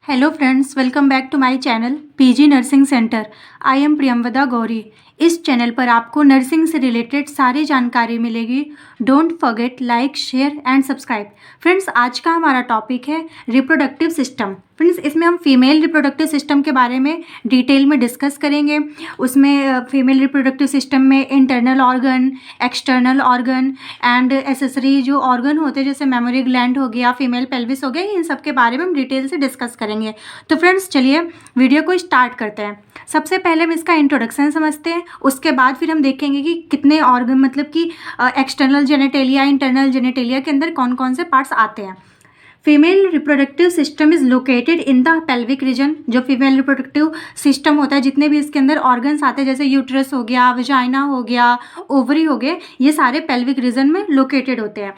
Hello friends, welcome back to my channel PG nursing centre. I am Priyamvada Gauri. इस channel पर आपको nursing से related सारी जानकारी मिलेगी। Don't forget like, share and subscribe. Friends, आज का हमारा टॉपिक है रिप्रोडक्टिव सिस्टम। फ्रेंड्स, इसमें हम फीमेल रिप्रोडक्टिव सिस्टम के बारे में डिटेल में डिस्कस करेंगे। उसमें फीमेल रिप्रोडक्टिव सिस्टम में internal organ, external organ and accessory जो ऑर्गन होते हैं जैसे मेमोरी ग्लैंड हो गया, फीमेल पेल्विस हो गया, इन सब के बारे में हम डिटेल से डिस्कस करेंगे। तो फ्रेंड्स, चलिए वीडियो को स्टार्ट करते हैं। सबसे पहले हम इसका इंट्रोडक्शन समझते हैं, उसके बाद फिर हम देखेंगे कि कितने ऑर्गन मतलब कि एक्सटर्नल जेनेटेलिया, इंटरनल जेनेटेलिया के अंदर कौन कौन से पार्ट्स आते हैं। Female reproductive system is located in the pelvic region. जो फीमेल रिप्रोडक्टिव सिस्टम होता है, जितने भी इसके अंदर ऑर्गन्स आते हैं जैसे यूट्रस हो गया, वजाइना हो गया, ओवरी हो गए, ये सारे पेल्विक रीजन में लोकेटेड होते हैं।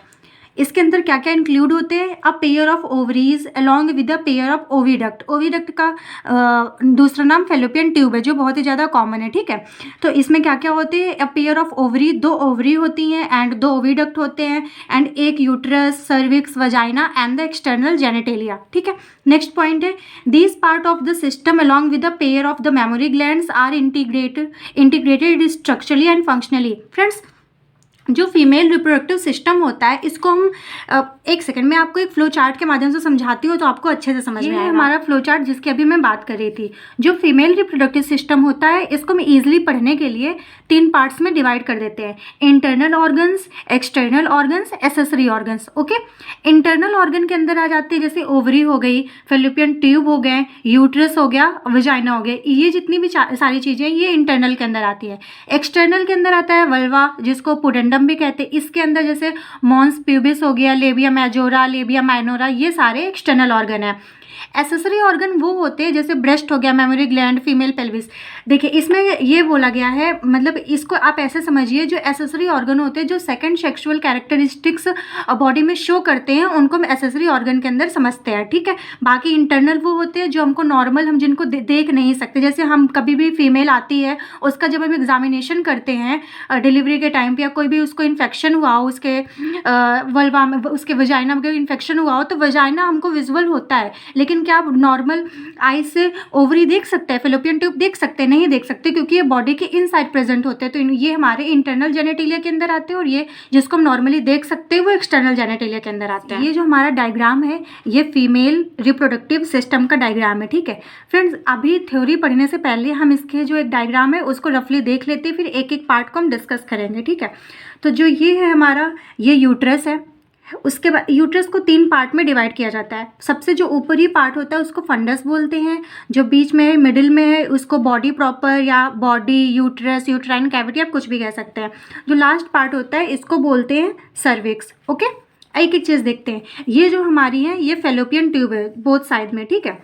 इसके अंदर क्या क्या इंक्लूड होते हैं? A pair of ovaries along with a pair of oviduct. Oviduct का दूसरा नाम फेलोपियन ट्यूब है, जो बहुत ही ज़्यादा कॉमन है। ठीक है, तो इसमें क्या क्या होते हैं? अ पेयर ऑफ ओवरी, दो ओवरी होती हैं एंड दो ओविडक्ट होते हैं एंड एक uterus, cervix, vagina and the external genitalia. ठीक है, नेक्स्ट पॉइंट है this part of the system along with the pair of the mammary glands are integrated structurally and functionally. Friends, जो female reproductive system होता है, इसको हम एक second में आपको एक फ्लो चार्ट के माध्यम से समझाती हूँ तो आपको अच्छे से समझ में आएगा। हमारा फ्लो चार्ट जिसकी अभी मैं बात कर रही थी, जो फीमेल रिप्रोडक्टिव सिस्टम होता है, इसको हम ईजिली पढ़ने के लिए 3 पार्ट्स में डिवाइड कर देते हैं: internal organs, external organs, accessory organs. Okay, internal organ के अंदर आ जाते हैं जैसे ओवरी हो गई, फेलोपियन ट्यूब हो गए, यूट्रस हो गया, वजाइना हो गया, ये जितनी भी सारी चीज़ें ये इंटरनल के अंदर आती है। एक्सटर्नल के अंदर आता है वल्वा, जिसको पुडेंडम भी कहते हैं। इसके अंदर जैसे मॉन्स प्यूबिस हो गया, लेबिया मेजोरा, लेबिया माइनोरा, ये सारे एक्सटर्नल ऑर्गन है। एसेसरी ऑर्गन वो होते हैं जैसे ब्रेस्ट हो गया, मेमोरी ग्लैंड, फीमेल पेल्विस। देखिए, इसमें ये बोला गया है, मतलब इसको आप ऐसे समझिए, जो एसेसरी ऑर्गन होते हैं जो सेकंड सेक्सुअल कैरेक्टरिस्टिक्स बॉडी में शो करते हैं, उनको हम एसेसरी ऑर्गन के अंदर समझते हैं। ठीक है, बाकी इंटरनल वो होते हैं जो हमको नॉर्मल, हम जिनको देख नहीं सकते। जैसे हम कभी भी फीमेल आती है, उसका जब हम एग्जामिनेशन करते हैं डिलीवरी के टाइम पे, या कोई भी उसको इन्फेक्शन हुआ हो, उसके वल्वा में, उसके वजाइना में इन्फेक्शन हुआ हो, तो वजाइना हमको विजुअल होता है, लेकिन क्या आप नॉर्मल आई से ओवरी देख सकते हैं, फेलोपियन ट्यूब देख सकते हैं? नहीं देख सकते, क्योंकि ये बॉडी के इनसाइड प्रेजेंट होते हैं। तो ये हमारे इंटरनल जेनेटेलिया के अंदर आते हैं, और ये जिसको हम नॉर्मली देख सकते हैं वो एक्सटर्नल जेनेटेलिया के अंदर आते हैं। ये जो हमारा डायग्राम है, ये फीमेल रिप्रोडक्टिव सिस्टम का डायग्राम है। ठीक है फ्रेंड्स, अभी थ्योरी पढ़ने से पहले हम इसके जो एक डायग्राम है उसको रफली देख लेते हैं, फिर एक एक पार्ट को हम डिस्कस करेंगे। ठीक है, तो जो ये है हमारा, ये यूट्रस है। उसके बाद यूट्रस को 3 पार्ट में डिवाइड किया जाता है। सबसे जो ऊपरी पार्ट होता है उसको फंडस बोलते हैं, जो बीच में है, मिडिल में है, उसको बॉडी प्रॉपर या बॉडी, यूट्रस, यूट्राइन कैविटी, आप कुछ भी कह सकते हैं। जो लास्ट पार्ट होता है इसको बोलते हैं सर्विक्स। ओके, एक एक चीज़ देखते हैं। ये जो हमारी है, ये फेलोपियन ट्यूब है बोथ साइड में। ठीक है,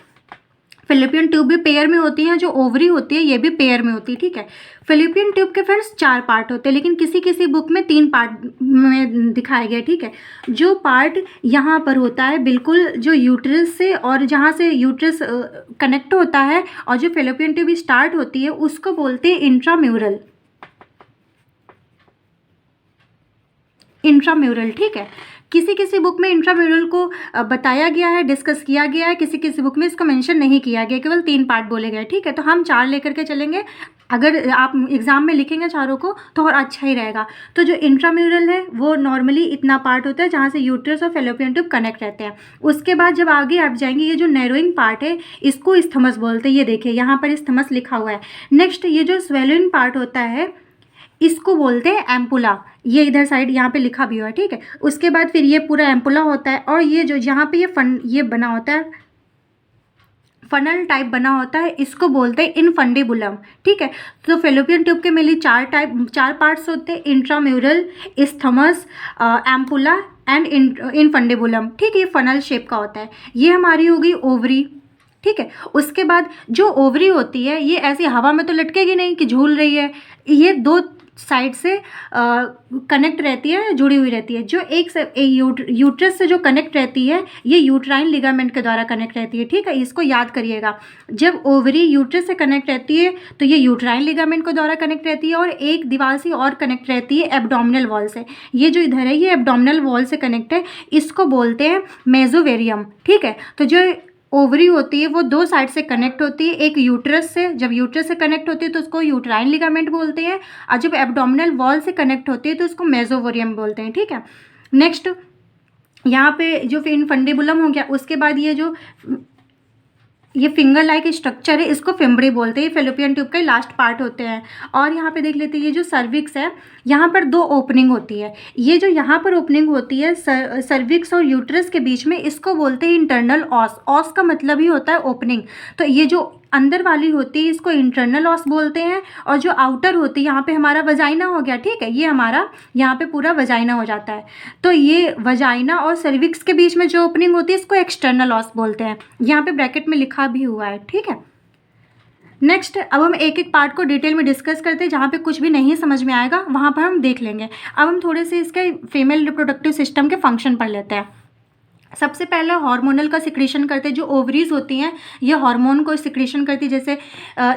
फेलोपियन ट्यूब भी पेयर में होती है, जो ओवरी होती है ये भी पेयर में होती है। ठीक है, फेलोपियन ट्यूब के फ्रेंड्स 4 पार्ट होते हैं, लेकिन किसी किसी बुक में 3 पार्ट में दिखाए गए। ठीक है, जो पार्ट यहाँ पर होता है बिल्कुल जो यूट्रस से, और जहाँ से यूट्रस कनेक्ट होता है और जो फेलोपियन ट्यूब स्टार्ट होती है, उसको बोलते हैं इंट्राम्यूरल। इंट्राम्यूरल, ठीक है, किसी किसी बुक में इंट्राम्यूरल को बताया गया है, डिस्कस किया गया है, किसी किसी बुक में इसको मेंशन नहीं किया गया, केवल 3 पार्ट बोले गए। ठीक है, तो हम 4 लेकर के चलेंगे। अगर आप एग्जाम में लिखेंगे चारों को तो और अच्छा ही रहेगा। तो जो इंट्राम्यूरल है वो नॉर्मली इतना पार्ट होता है जहाँ से यूट्रस और फेलोपियन ट्यूब कनेक्ट रहते हैं। उसके बाद जब आगे आप जाएंगे, ये जो नैरोइंग पार्ट है इसको इस्थमस बोलते हैं। ये देखिए यहाँ पर इस्थमस लिखा हुआ है। नेक्स्ट, ये जो स्वेलोइंग पार्ट होता है इसको बोलते हैं एम्पुला। ये इधर साइड यहाँ पे लिखा भी हुआ है। ठीक है, उसके बाद फिर ये पूरा एम्पुला होता है, और ये जो यहाँ पे ये बना होता है, फनल टाइप बना होता है, इसको बोलते हैं इनफंडिबुलम। ठीक है, तो फेलोपियन ट्यूब के मेनली 4 पार्ट्स होते हैं: intramural, isthmus, ampulla and infundibulum. ठीक है, ये फनल शेप का होता है। ये हमारी होगी ओवरी। ठीक है, उसके बाद जो ओवरी होती है ये ऐसी हवा में तो लटकेगी नहीं कि झूल रही है, ये 2 साइड से कनेक्ट रहती है, जुड़ी हुई रहती है। जो यूट्रस से जो कनेक्ट रहती है, ये यूट्राइन लिगामेंट के द्वारा कनेक्ट रहती है। ठीक है, इसको याद करिएगा। जब ओवरी यूट्रस से कनेक्ट रहती है तो ये यूट्राइन लिगामेंट के द्वारा कनेक्ट रहती है, और एक दीवार से और कनेक्ट रहती है एब्डोमिनल वॉल से। ये जो इधर है ये एब्डोमिनल वॉल से कनेक्ट है, इसको बोलते हैं मेसोवेरियम। ठीक है, तो जो ओवरी होती है वो दो साइड से कनेक्ट होती है, एक यूट्रस से, जब यूट्रस से कनेक्ट होती है तो उसको यूट्राइन लिगामेंट बोलते हैं, और जब एब्डोमिनल वॉल से कनेक्ट होती है तो उसको मेसोवेरियम बोलते हैं। ठीक है, नेक्स्ट यहाँ पे जो इनफंडिबुलम हो गया, उसके बाद ये फिंगर लाइक स्ट्रक्चर है, इसको फिम्बरी बोलते हैं, ये फेलोपियन ट्यूब का लास्ट पार्ट होते हैं। और यहाँ पे देख लेते हैं, ये जो सर्विक्स है यहाँ पर दो ओपनिंग होती है, ये जो यहाँ पर ओपनिंग होती है सर्विक्स और यूट्रस के बीच में, इसको बोलते हैं इंटरनल ऑस। ऑस का मतलब ही होता है ओपनिंग, तो ये जो अंदर वाली होती है इसको इंटरनल ऑस बोलते हैं, और जो आउटर होती है यहाँ पे हमारा वजाइना हो गया। ठीक है, ये हमारा यहाँ पे पूरा वजाइना हो जाता है, तो ये वजाइना और सर्विक्स के बीच में जो ओपनिंग होती है इसको एक्सटर्नल ऑस बोलते हैं, यहाँ पे ब्रैकेट में लिखा भी हुआ है। ठीक है, नेक्स्ट अब हम एक एक पार्ट को डिटेल में डिस्कस करते हैं, जहाँ पे कुछ भी नहीं समझ में आएगा वहाँ पर हम देख लेंगे। अब हम थोड़े से इसके फीमेल रिप्रोडक्टिव सिस्टम के फंक्शन पढ़ लेते हैं। सबसे पहले हार्मोनल का सिक्रीशन करते हैं, जो ओवरीज होती हैं ये हार्मोन को सिक्रीशन करती है, जैसे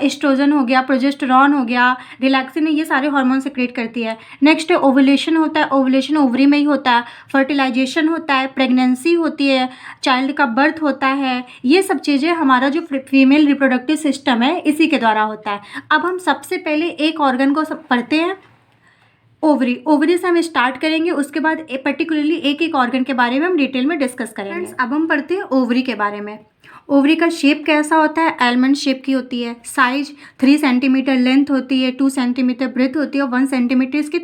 एस्ट्रोजन हो गया, प्रोजेस्टेरॉन हो गया, रिलैक्सिन, ये सारे हार्मोन सिक्रेट करती है। नेक्स्ट ओवुलेशन होता है, ओवुलेशन ओवरी में ही होता है, फर्टिलाइजेशन होता है, प्रेगनेंसी होती है, चाइल्ड का बर्थ होता है, ये सब चीज़ें हमारा जो फीमेल रिप्रोडक्टिव सिस्टम है इसी के द्वारा होता है। अब हम सबसे पहले एक ऑर्गन को पढ़ते हैं, ओवरी। ओवरी से हम स्टार्ट करेंगे, उसके बाद पर्टिकुलरली एक एक ऑर्गन के बारे में हम डिटेल में डिस्कस करेंगे। फ्रेंड्स अब हम पढ़ते हैं ओवरी के बारे में। ओवरी का शेप कैसा होता है, आलमंड शेप की होती है। साइज 3 सेंटीमीटर लेंथ होती है, 2 सेंटीमीटर ब्रेथ होती है और 1 सेंटीमीटर इसकी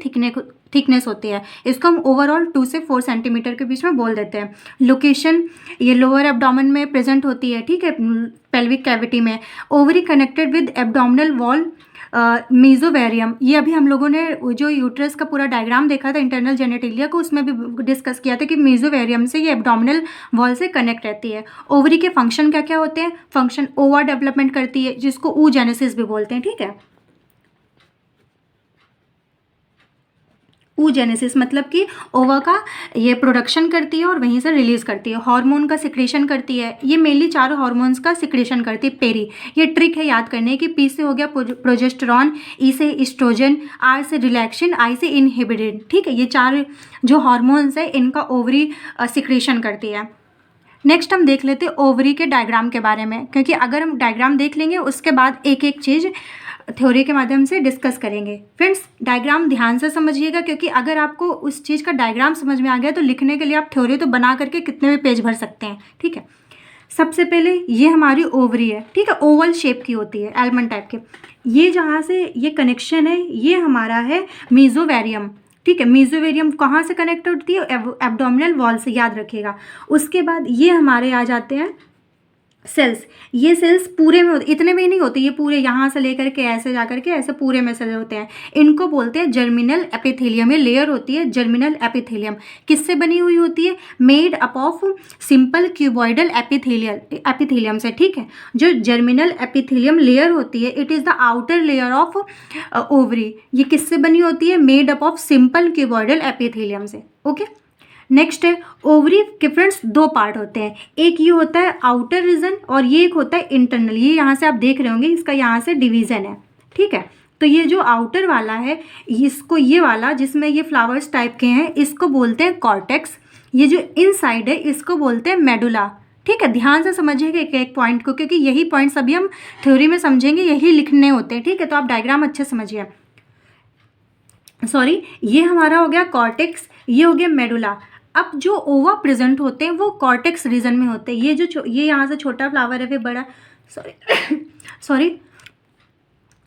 थिकनेस होती है। इसको हम ओवरऑल 2 से 4 सेंटीमीटर के बीच में बोल देते हैं। लोकेशन ये लोअर एब्डोमेन में प्रेजेंट होती है। ठीक है, पेल्विक कैविटी में। Ovary connected with abdominal wall मीजोवेरियम, ये अभी हम लोगों ने जो यूट्रस का पूरा डायग्राम देखा था इंटरनल जेनेटिलिया को, उसमें भी डिस्कस किया था कि मीजोवेरियम से ये एब्डोमिनल वॉल से कनेक्ट रहती है। ओवरी के फंक्शन क्या क्या होते हैं, फंक्शन ओवा डेवलपमेंट करती है, जिसको oogenesis भी बोलते हैं। ठीक है, oogenesis मतलब कि ओवा का ये प्रोडक्शन करती है और वहीं से रिलीज करती है। हार्मोन का सिक्रेशन करती है, ये मेनली चारों हार्मोन्स का सिक्रेशन करती है। पेरी, ये ट्रिक है याद करने की, पी से हो गया प्रोजेस्टेरॉन, ई से एस्ट्रोजन, आर से रिलैक्सिन, आई से इनहिबिटिन। ठीक है, ये चार जो हार्मोन्स है इनका ओवरी सिक्रेशन करती है। नेक्स्ट हम देख लेते हैं ओवरी के डायग्राम के बारे में, क्योंकि अगर हम डायग्राम देख लेंगे उसके बाद एक एक चीज़ थ्योरी के माध्यम से डिस्कस करेंगे। फ्रेंड्स डायग्राम ध्यान से समझिएगा, क्योंकि अगर आपको उस चीज़ का डायग्राम समझ में आ गया तो लिखने के लिए आप थ्योरी तो बना करके कितने भी पेज भर सकते हैं। ठीक है, सबसे पहले ये हमारी ओवरी है। ठीक है, ओवल शेप की होती है, आलमंड टाइप के। ये जहाँ से ये कनेक्शन है ये हमारा है मीजोवेरियम। ठीक है, मीजोवेरियम कहाँ से कनेक्ट होती है, एब्डोमिनल वॉल से, याद रखिएगा। उसके बाद ये हमारे आ जाते हैं सेल्स। ये सेल्स पूरे में होते, इतने में ही नहीं होते, ये पूरे यहाँ से लेकर के ऐसे जा करके ऐसे पूरे में सेल होते हैं। इनको बोलते हैं जर्मिनल एपिथेलियम। ये लेयर होती है जर्मिनल एपिथेलियम। किससे बनी हुई होती है, made up of simple cuboidal epithelium से। ठीक है, जो जर्मिनल एपिथेलियम लेयर होती है it is the outer layer of ovary. ये किससे बनी होती है, made up of simple cuboidal epithelium से। ओके, नेक्स्ट है ओवरी के फ्रेंड्स दो पार्ट होते हैं, एक ये होता है आउटर रीजन और ये एक होता है इंटरनल। ये यहाँ से आप देख रहे होंगे इसका यहाँ से डिवीजन है। ठीक है, तो ये जो आउटर वाला है इसको, ये वाला जिसमें ये फ्लावर्स टाइप के हैं इसको बोलते हैं कॉर्टेक्स। ये जो इनसाइड है इसको बोलते हैं मेडुला। ठीक है, ध्यान से समझिएगा एक एक पॉइंट को, क्योंकि यही पॉइंट्स अभी हम थ्योरी में समझेंगे, यही लिखने होते हैं। ठीक है, तो आप डायग्राम अच्छे समझिए। सॉरी, ये हमारा हो गया कॉर्टेक्स, ये हो गया मेडुला। अब जो ओवा प्रेजेंट होते हैं वो कॉर्टेक्स रीजन में होते हैं। ये जो ये यहाँ से छोटा फ्लावर है फिर बड़ा, सॉरी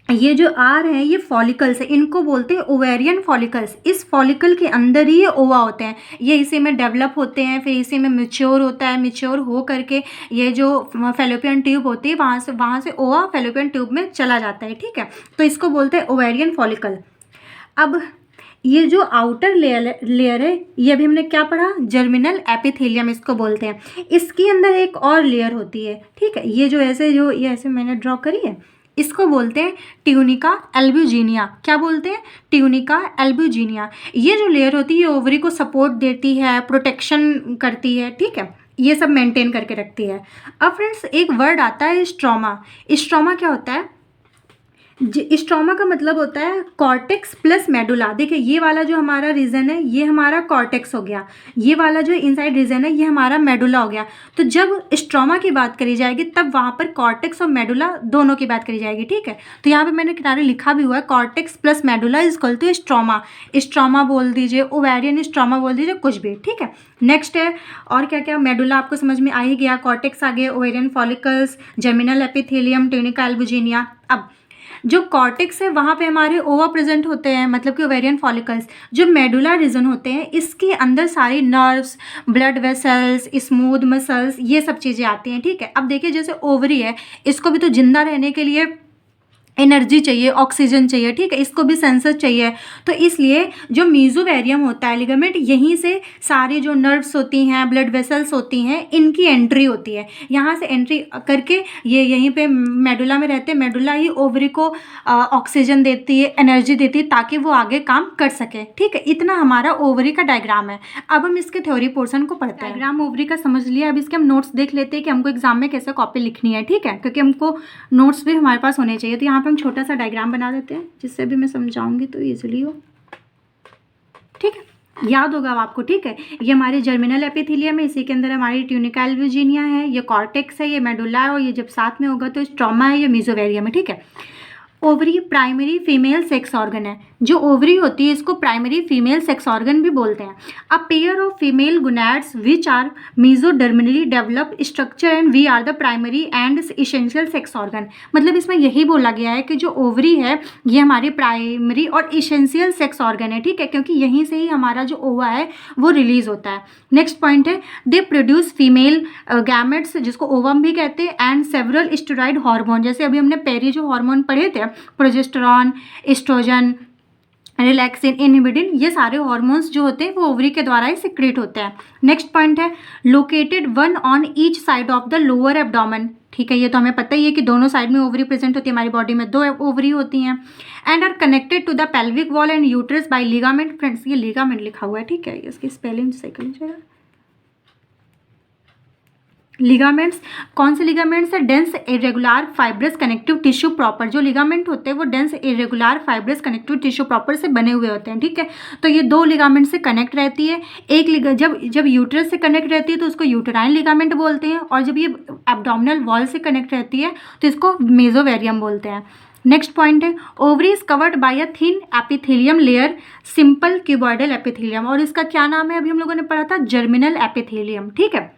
ये जो आर है ये फॉलिकल्स है, इनको बोलते हैं ओवेरियन फॉलिकल्स। इस फॉलिकल के अंदर ही ये ओवा होते हैं, ये इसी में डेवलप होते हैं, फिर इसी में मैच्योर होता है। मैच्योर हो करके ये जो फैलोपियन ट्यूब होती है वहाँ से ओवा फैलोपियन ट्यूब में चला जाता है। ठीक है, तो इसको बोलते हैं ओवेरियन फॉलिकल। अब ये जो आउटर लेयर है ये अभी हमने क्या पढ़ा, जर्मिनल एपिथेलियम इसको बोलते हैं। इसके अंदर एक और लेयर होती है। ठीक है, ये जो ये ऐसे मैंने ड्रॉ करी है इसको बोलते हैं ट्यूनिका एल्ब्यूजिनिया। क्या बोलते हैं, ट्यूनिका एल्ब्यूजिनिया। ये जो लेयर होती है ये ओवरी को सपोर्ट देती है, प्रोटेक्शन करती है। ठीक है, ये सब मेंटेन करके रखती है। अब फ्रेंड्स एक वर्ड आता है स्ट्रोमा। स्ट्रोमा क्या होता है, स्ट्रोमा का मतलब होता है कॉर्टेक्स प्लस मेडुला। देखिए ये वाला जो हमारा रीजन है ये हमारा कॉर्टेक्स हो गया, ये वाला जो इनसाइड रीजन है ये हमारा मेडुला हो गया। तो जब स्ट्रोमा की बात करी जाएगी तब वहाँ पर कॉर्टेक्स और मेडुला दोनों की बात करी जाएगी, ठीक है। तो यहाँ पे मैंने किनारे लिखा भी हुआ है cortex plus medulla is equal to stroma. Stroma बोल दीजिए, ओवेरियन स्ट्रोमा बोल दीजिए, कुछ भी, ठीक है। नेक्स्ट है और क्या क्या, मेडुला आपको समझ में आ ही गया, कॉर्टेक्स आ गए, ovarian follicles, germinal epithelium, tunica albuginea. अब जो कॉर्टेक्स है वहाँ पे हमारे ओवा प्रेजेंट होते हैं, मतलब कि ओवेरियन फॉलिकल्स। जो मेडुला रीजन होते हैं इसके अंदर सारी nerves, blood vessels, smooth muscles, ये सब चीज़ें आती हैं, ठीक है। अब देखिए जैसे ओवरी है, इसको भी तो जिंदा रहने के लिए एनर्जी चाहिए, ऑक्सीजन चाहिए, ठीक है, इसको भी सेंसर चाहिए। तो इसलिए जो मीजोवेरियम होता है लिगामेंट, यहीं से सारी जो नर्व्स होती हैं, ब्लड वेसल्स होती हैं, इनकी एंट्री होती है। यहाँ से एंट्री करके ये यहीं पे मेडुला में रहते हैं। मेडुला ही ओवरी को ऑक्सीजन देती है, एनर्जी देती है ताकि वो आगे काम कर सके, ठीक है। इतना हमारा ओवरी का डायग्राम है। अब हम इसके थ्योरी पोर्शन को पढ़ते हैं। डायग्राम ओवरी का समझ लिया, अब इसके हम नोट्स देख लेते हैं कि हमको एग्जाम में कैसे कॉपी लिखनी है, ठीक है, क्योंकि हमको नोट्स भी हमारे पास होने चाहिए। तो यहाँ हम छोटा सा डायग्राम बना देते हैं जिससे भी मैं समझाऊंगी तो इजीली हो, ठीक है, याद होगा अब आपको, ठीक है। ये हमारी जर्मिनल एपिथेलियम है, इसी के अंदर हमारी ट्यूनिका एल्बुजिनिया है, ये कॉर्टेक्स है, ये मेडुला है, और ये जब साथ में होगा तो स्ट्रोमा है, ये मीजोवेरियम है, ठीक है। Ovary primary female sex organ है। जो ओवरी होती है इसको प्राइमरी फीमेल सेक्स ऑर्गन भी बोलते हैं। A pair of female gonads which are mesodermally develop structure and we are the primary and essential sex organ. मतलब इसमें यही बोला गया है कि जो ओवरी है ये हमारी प्राइमरी और इसेंशियल सेक्स ऑर्गन है, ठीक है, क्योंकि यहीं से ही हमारा जो ओवा है वो रिलीज होता है। नेक्स्ट पॉइंट है दे प्रोड्यूस फीमेल गैमेट्स, जिसको ओवम भी कहते हैं, एंड सेवरल स्टेरॉइड हार्मोन। जैसे अभी हमने पेरी जो हार्मोन पढ़े थे, प्रोजेस्टेरॉन, एस्ट्रोजन, रिलैक्सिन, इनहिबिटिन, ये सारे हार्मोन्स जो होते हैं वो ओवरी के द्वारा ही सिक्रेट होते हैं। नेक्स्ट पॉइंट है located one on each side of the lower abdomen, ठीक है, ये तो हमें पता ही है कि दोनों साइड में ओवरी प्रेजेंट होती है, हमारी बॉडी में 2 ओवरी होती हैं। And are connected to the pelvic wall and uterus by ligament. Friends ये लिगामेंट लिखा हुआ है, ठीक है, इसकी स्पेलिंग सही कर लीजिएगा। लिगामेंट्स कौन से लिगामेंट्स है? Dense irregular fibrous connective tissue proper. जो लिगामेंट होते हैं वो dense irregular fibrous connective tissue proper से बने हुए होते हैं, ठीक है। तो ये 2 लिगामेंट से कनेक्ट रहती है। एक जब यूट्रस से कनेक्ट रहती है तो उसको यूटेराइन लिगामेंट बोलते हैं, और जब ये एब्डोमिनल वॉल से कनेक्ट रहती है तो इसको मेसोवेरियम बोलते हैं। नेक्स्ट पॉइंट है ovary is covered by a thin epithelium layer, simple cuboidal epithelium, और इसका क्या नाम है अभी हम लोगों ने पढ़ा था, जर्मिनल एपिथेलियम, ठीक है।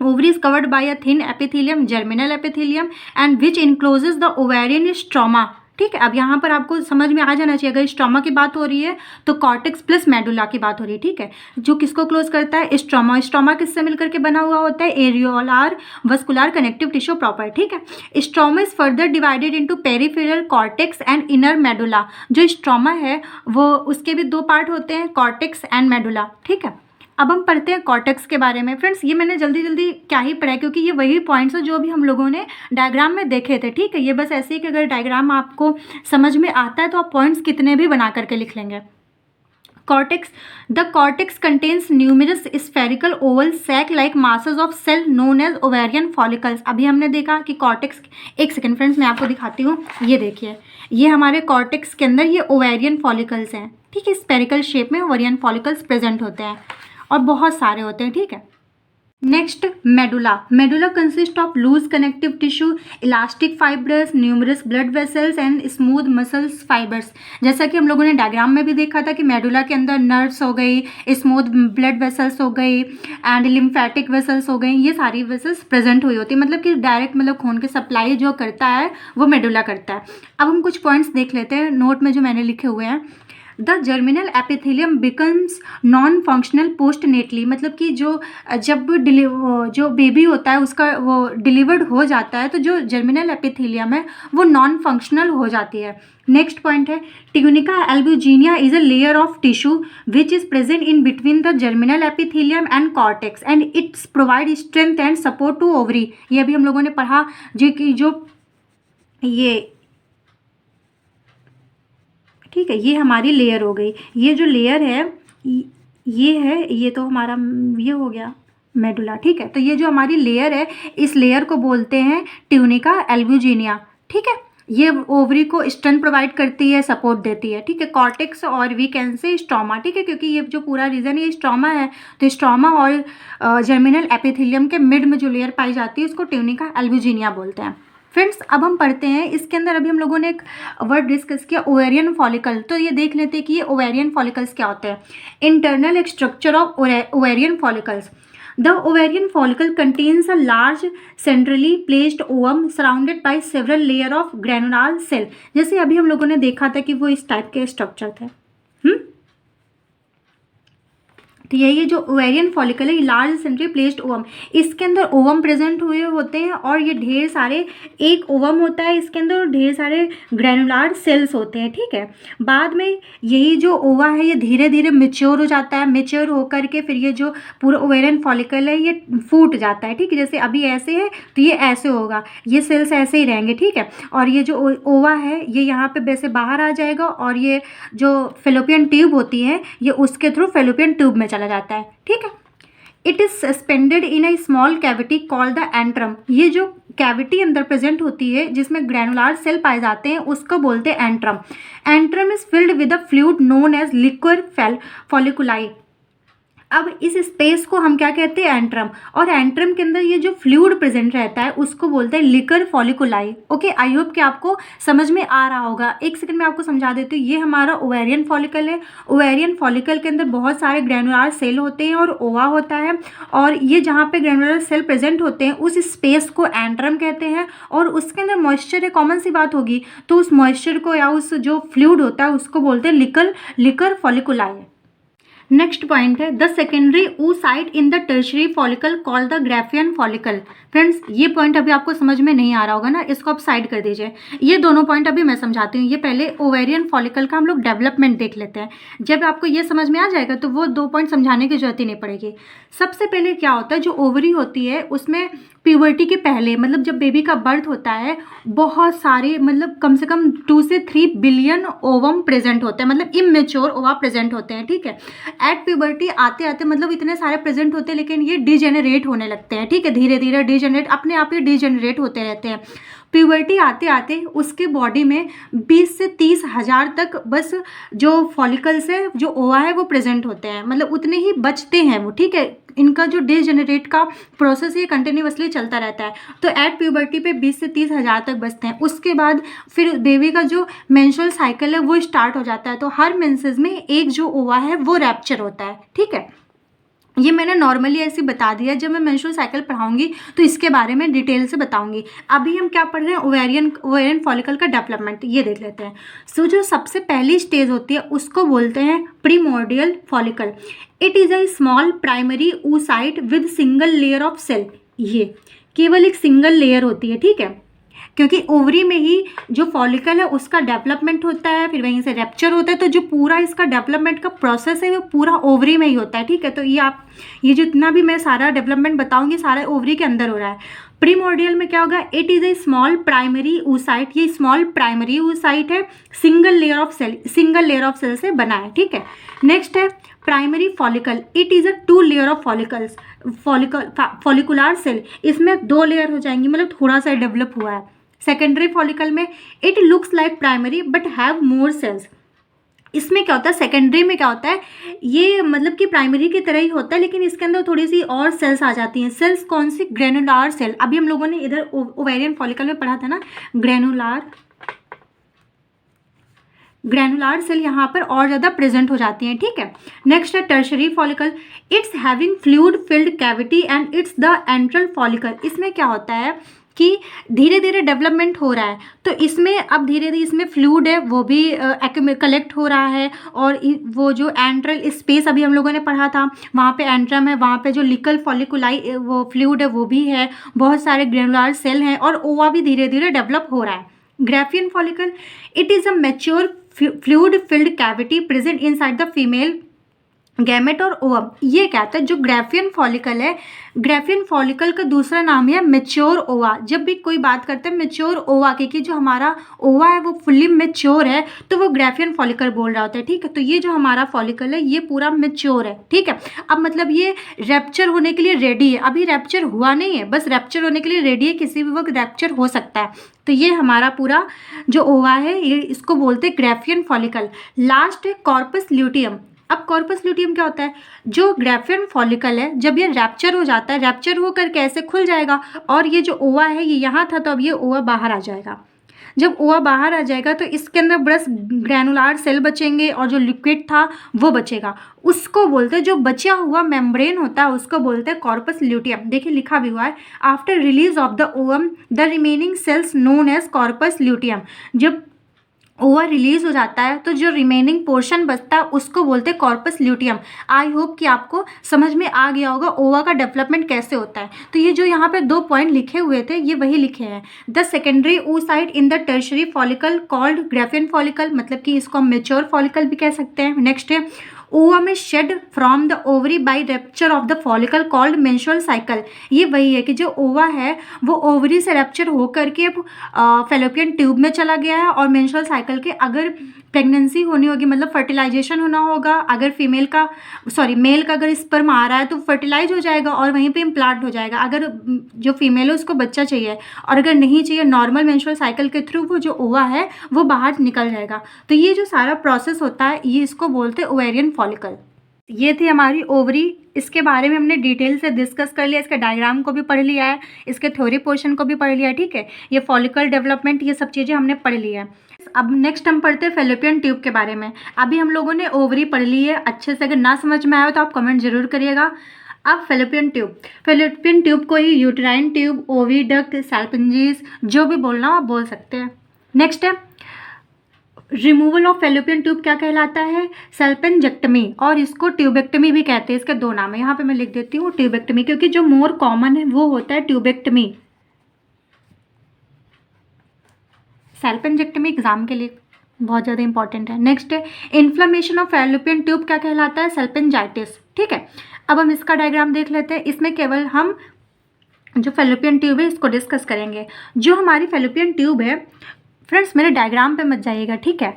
Ovary is covered by a thin epithelium, germinal epithelium, and which encloses the ovarian stroma, ठीक है। अब यहाँ पर आपको समझ में आ जाना चाहिए, अगर स्ट्रोमा की बात हो रही है तो कॉर्टेक्स प्लस मेडुला की बात हो रही है, ठीक है। जो किसको क्लोज करता है? स्ट्रोमा। स्ट्रोमा किससे मिलकर के बना हुआ होता है? एरियोलार वस्कुलर कनेक्टिव टिश्यू प्रॉपर, ठीक है। Stroma is further divided into peripheral cortex and inner medulla. जो स्ट्रोमा है वो उसके भी 2 पार्ट होते हैं, कॉर्टेक्स एंड मेडुला, ठीक है। अब हम पढ़ते हैं कॉर्टेक्स के बारे में। फ्रेंड्स ये मैंने जल्दी जल्दी क्या ही पढ़ा है, क्योंकि ये वही पॉइंट्स हैं जो भी हम लोगों ने डायग्राम में देखे थे, ठीक है। ये बस ऐसे ही कि अगर डायग्राम आपको समझ में आता है तो आप पॉइंट्स कितने भी बना करके लिख लेंगे। Cortex the cortex contains numerous spherical oval sac like masses of cell known as ovarian follicles. अभी हमने देखा कि कॉर्टेक्स, एक सेकेंड फ्रेंड्स मैं आपको दिखाती हूँ, ये देखिए, ये हमारे कॉर्टेक्स के अंदर ये ओवेरियन फॉलिकल्स हैं, ठीक है। स्फेरिकल शेप में ओवेरियन फॉलिकल्स प्रेजेंट होते हैं और बहुत सारे होते हैं, ठीक है। Next medulla. Medulla consist of loose connective tissue, elastic fibrous, numerous blood vessels and smooth muscles fibres. जैसा कि हम लोगों ने डायग्राम में भी देखा था कि मेडुला के अंदर नर्व्स हो गई, स्मूथ ब्लड वेसल्स हो गई एंड लिम्फेटिक वेसल्स हो गई, ये सारी वेसल्स प्रेजेंट हुई होती है। मतलब कि डायरेक्ट मतलब खून की सप्लाई जो करता है वो मेडुला करता है। अब हम कुछ पॉइंट्स देख लेते हैं नोट में जो मैंने लिखे हुए हैं। The germinal epithelium becomes non functional post neatly. मतलब कि जब जो बेबी होता है उसका वो डिलीवर्ड हो जाता है तो जो जर्मिनल एपिथेलियम है वो नॉन फंक्शनल हो जाती है। नेक्स्ट पॉइंट है tunica albuginea is a layer of tissue which is present in between the germinal epithelium and cortex and its provide strength and support to ovary. ये अभी हम लोगों ने पढ़ा जो ये, ठीक है, ये हमारी लेयर हो गई। ये जो लेयर है ये है, ये तो हमारा ये हो गया मेडुला, ठीक है। तो ये जो हमारी लेयर है इस लेयर को बोलते हैं ट्यूनिका एल्बुजिनिया, ठीक है। ये ओवरी को स्ट्रेंथ प्रोवाइड करती है, सपोर्ट देती है, ठीक है। कॉर्टेक्स और वी कैन से स्ट्रोमा, ठीक है, क्योंकि ये जो पूरा रीजन ये स्ट्रोमा है, तो स्ट्रोमा और जर्मिनल एपिथेलियम के मिड में जो लेयर पाई जाती है उसको ट्यूनिका एल्ब्यूजिनिया बोलते हैं। फ्रेंड्स अब हम पढ़ते हैं इसके अंदर, अभी हम लोगों ने एक वर्ड डिस्कस किया ओवेरियन फॉलिकल, तो ये देख लेते हैं कि ये ओवेरियन फॉलिकल्स क्या होते हैं। Internal structure of ovarian follicles. The ovarian follicle contains a large centrally placed ovum surrounded by several layer of granular cell। जैसे अभी हम लोगों ने देखा था कि वो इस टाइप के स्ट्रक्चर थे। तो यही जो ओवेरियन फॉलिकल है, लार्ज सेंट्रली प्लेस्ड ओवम, इसके अंदर ओवम प्रेजेंट हुए होते हैं और ये ढेर सारे, एक ओवम होता है इसके अंदर और ढेर सारे ग्रैनुलार सेल्स होते हैं, ठीक है। बाद में यही जो ओवा है ये धीरे धीरे मेच्योर हो जाता है, मेच्योर होकर के फिर ये जो पूरा ओवेरियन फॉलिकल है ये फूट जाता है, ठीक है। जैसे अभी ऐसे है तो ये ऐसे होगा, ये सेल्स ऐसे ही रहेंगे, ठीक है। और ये जो ओवा है ये यहाँ पे वैसे बाहर आ जाएगा और ये जो फेलोपियन ट्यूब होती है ये उसके थ्रू फेलोपियन ट्यूब में चला जाता है, ठीक है। It is suspended in a small cavity called the antrum. ये जो कैविटी अंदर प्रेजेंट होती है जिसमें ग्रैनुलार सेल पाए जाते हैं उसको बोलते हैं antrum. Antrum is filled with a fluid known as liquid folliculi. अब इस स्पेस को हम क्या कहते हैं, एंट्रम, और एंट्रम के अंदर ये जो फ्लूइड प्रेजेंट रहता है उसको बोलते हैं लिकर फॉलिकुलाई। ओके, आई होप कि आपको समझ में आ रहा होगा। एक सेकंड में आपको समझा देती हूँ। ये हमारा ओवेरियन फॉलिकल है। ओवेरियन फॉलिकल के अंदर बहुत सारे ग्रैनुलार सेल होते हैं और ओवा होता है, और ये जहाँ पे ग्रैनुलर सेल प्रेजेंट होते हैं उस स्पेस को एंट्रम कहते हैं। और उसके अंदर मॉइस्चर है, कॉमन सी बात होगी, तो उस मॉइस्चर को या उस जो फ्लूइड होता है उसको बोलते हैं लिकर फॉलिकुलाई। नेक्स्ट पॉइंट है the secondary oocyte in the tertiary follicle called the Graafian follicle. Friends ये पॉइंट अभी आपको समझ में नहीं आ रहा होगा ना, इसको आप साइड कर दीजिए। ये दोनों पॉइंट अभी मैं समझाती हूँ। ये पहले ओवेरियन फॉलिकल का हम लोग डेवलपमेंट देख लेते हैं। जब आपको ये समझ में आ जाएगा तो वो दो पॉइंट समझाने की जरूरत ही नहीं पड़ेगी। सबसे पहले क्या होता है, जो ओवरी होती है उसमें प्यूबर्टी के पहले, मतलब जब बेबी का बर्थ होता है, बहुत सारे, मतलब कम से कम 2 से 3 बिलियन ओवम प्रेजेंट होते हैं, मतलब इमेच्योर ओवा प्रेजेंट होते हैं, ठीक है। एट प्यूबर्टी आते आते मतलब इतने सारे प्रेजेंट होते हैं लेकिन ये डिजेनरेट होने लगते हैं, ठीक है। धीरे धीरे डिजेनरेट, अपने आप ही डिजेनरेट होते रहते हैं। प्यूबर्टी आते आते उसके बॉडी में 20 से 30 हज़ार तक बस जो फॉलिकल्स है, जो ओवा है वो प्रेजेंट होते हैं, मतलब उतने ही बचते हैं वो, ठीक है। इनका जो डिजेनरेट का प्रोसेस ये कंटिन्यूअसली चलता रहता है। तो एट प्यूबर्टी पे 20 से 30 हज़ार तक बचते हैं। उसके बाद फिर बेबी का जो मेंस्ट्रुअल साइकिल है वो स्टार्ट हो जाता है। तो हर मेंसेस में एक जो ओवा है वो रैप्चर होता है, ठीक है। ये मैंने नॉर्मली ऐसे बता दिया, जब मैं मेंस्ट्रुअल साइकिल पढ़ाऊंगी तो इसके बारे में डिटेल से बताऊंगी। अभी हम क्या पढ़ रहे हैं, ओवेरियन फॉलिकल का डेवलपमेंट, ये देख लेते हैं। सो जो सबसे पहली स्टेज होती है उसको बोलते हैं primordial follicle. It is a small primary oocyte with single layer of cell. ये केवल एक सिंगल लेयर होती है, ठीक है, क्योंकि ओवरी में ही जो फॉलिकल है उसका डेवलपमेंट होता है, फिर वहीं से रैप्चर होता है। तो जो पूरा इसका डेवलपमेंट का प्रोसेस है वो पूरा ओवरी में ही होता है, ठीक है। तो ये जितना भी मैं सारा डेवलपमेंट बताऊंगी सारा ओवरी के अंदर हो रहा है। प्रीमोर्डियल में क्या होगा, it is a small primary oocyte। ये स्मॉल प्राइमरी oocyte है, सिंगल लेयर ऑफ सेल से बना है, ठीक है। नेक्स्ट है primary follicle. It is a 2 layer of follicular cell. इसमें 2 लेयर हो जाएंगी, मतलब थोड़ा सा डेवलप हुआ है। सेकेंडरी फॉलिकल में it looks like primary but have more cells. इसमें क्या होता है, सेकेंडरी में क्या होता है, ये मतलब कि प्राइमरी की तरह ही होता है लेकिन इसके अंदर थोड़ी सी और सेल्स आ जाती हैं। सेल्स कौन सी, ग्रेनुलार सेल। अभी हम लोगों ने इधर ओवेरियन फॉलिकल में पढ़ा था ना, ग्रैनुलार सेल यहाँ पर और ज़्यादा प्रेजेंट हो जाती हैं, ठीक है। नेक्स्ट है tertiary follicle. It's having fluid filled cavity and it's the enteral follicle. इसमें क्या होता है कि धीरे धीरे डेवलपमेंट हो रहा है, तो इसमें अब धीरे धीरे इसमें फ्लूइड है वो भी कलेक्ट हो रहा है, और वो जो एंट्रल स्पेस अभी हम लोगों ने पढ़ा था वहाँ पे एंट्रम है, वहाँ पे जो लिकल फॉलिकुलाई वो फ्लूइड है वो भी है, बहुत सारे ग्रेनुलार सेल हैं और ओवा भी धीरे धीरे डेवलप हो रहा है। Graafian follicle, it is a mature fluid filled cavity present inside the female gamete और ओवम, ये क्या होता है, जो ग्राफियन फॉलिकल है, ग्राफियन फॉलिकल का दूसरा नाम है मेच्योर ओवा। जब भी कोई बात करते हैं मेच्योर ओवा की, कि जो हमारा ओवा है वो फुल्ली मेच्योर है, तो वो ग्राफियन फॉलिकल बोल रहा होता है। ठीक है, तो ये जो हमारा फॉलिकल है ये पूरा मेच्योर है। ठीक है, अब मतलब ये रैप्चर होने के लिए रेडी है, अभी रैप्चर हुआ नहीं है, बस रैप्चर होने के लिए रेडी है, किसी भी वक्त रैप्चर हो सकता है। तो ये हमारा पूरा जो ओवा है ये, इसको बोलते हैं ग्राफियन फॉलिकल। लास्ट है कॉर्पस ल्यूटियम। अब कॉर्पस ल्यूटियम क्या होता है, जो ग्राफियन फॉलिकल है जब ये रैप्चर हो जाता है, रैप्चर होकर कैसे खुल जाएगा, और ये जो ओवा है ये यहाँ था, तो अब ये ओवा बाहर आ जाएगा। जब ओवा बाहर आ जाएगा तो इसके अंदर बस ग्रैनुलार सेल बचेंगे और जो लिक्विड था वो बचेगा, उसको बोलते हैं, जो बचा हुआ मेम्ब्रेन होता है उसको बोलते हैं कॉर्पस ल्यूटियम। देखिए लिखा भी हुआ है, after release of the ovum the remaining cells known as corpus luteum. जब ओवा रिलीज हो जाता है तो जो रिमेनिंग पोर्शन बचता है उसको बोलते हैं कॉर्पस ल्यूटियम। आई होप कि आपको समझ में आ गया होगा ओवा का डेवलपमेंट कैसे होता है। तो ये जो यहाँ पे 2 पॉइंट लिखे हुए थे ये वही लिखे हैं। The secondary oocyte in the tertiary follicle called Graafian follicle, मतलब कि इसको हम मेच्योर फॉलिकल भी कह सकते हैं। नेक्स्ट है ovum is shed from the ovary by rupture of the follicle called menstrual cycle. ये वही है कि जो ओवा है वो ओवरी से रैप्चर होकर के फेलोपियन ट्यूब में चला गया है, और मेंस्ट्रुअल साइकिल के अगर प्रेगनेंसी होनी होगी, मतलब फर्टिलाइजेशन होना होगा, अगर फीमेल का मेल का अगर स्पर्म आ रहा है तो फर्टिलाइज हो जाएगा और वहीं पे इम्प्लांट हो जाएगा। अगर जो फीमेल है उसको बच्चा चाहिए, और अगर नहीं चाहिए नॉर्मल मेंस्ट्रुअल साइकिल के थ्रू वो जो ओवा है वो बाहर निकल जाएगा। तो ये जो सारा प्रोसेस होता है ये इसको बोलते हैं ओवेरियन फॉलिकल। ये थी हमारी ओवरी, इसके बारे में हमने डिटेल से डिस्कस कर लिया, इसके डायग्राम को भी पढ़ लिया है, इसके थ्योरी पोर्शन को भी पढ़ लिया है। ठीक है, ये फॉलिकल डेवलपमेंट ये सब चीज़ें हमने पढ़ ली है। अब नेक्स्ट हम पढ़ते हैं फेलोपियन ट्यूब के बारे में। अभी हम लोगों ने ओवरी पढ़ ली है अच्छे से, अगर ना समझ में आया तो आप कमेंट जरूर करिएगा। अब फेलोपियन ट्यूब को ही यूटेराइन ट्यूब, ओविडक्ट, सैल्पिंजेस जो भी बोलना हो आप बोल सकते हैं। नेक्स्ट है रिमूवल ऑफ फेलोपियन ट्यूब, क्या कहलाता है, सल्पेंजेक्टमी, और इसको ट्यूबेक्टमी भी कहते हैं। इसके 2 नाम है, यहाँ पे मैं लिख देती हूँ ट्यूबेक्टमी, क्योंकि जो मोर कॉमन है वो होता है ट्यूबेक्टमी। सल्पेंजेक्टमी एग्जाम के लिए बहुत ज़्यादा इंपॉर्टेंट है। नेक्स्ट है इन्फ्लेमेशन ऑफ फेलोपियन ट्यूब, क्या कहलाता है, सल्पेंजाइटिस। ठीक है, अब हम इसका डायग्राम देख लेते हैं। इसमें केवल हम जो फेलोपियन ट्यूब है इसको डिस्कस करेंगे। जो हमारी फेलोपियन ट्यूब है, फ्रेंड्स मेरे डायग्राम पे मत जाइएगा, ठीक है,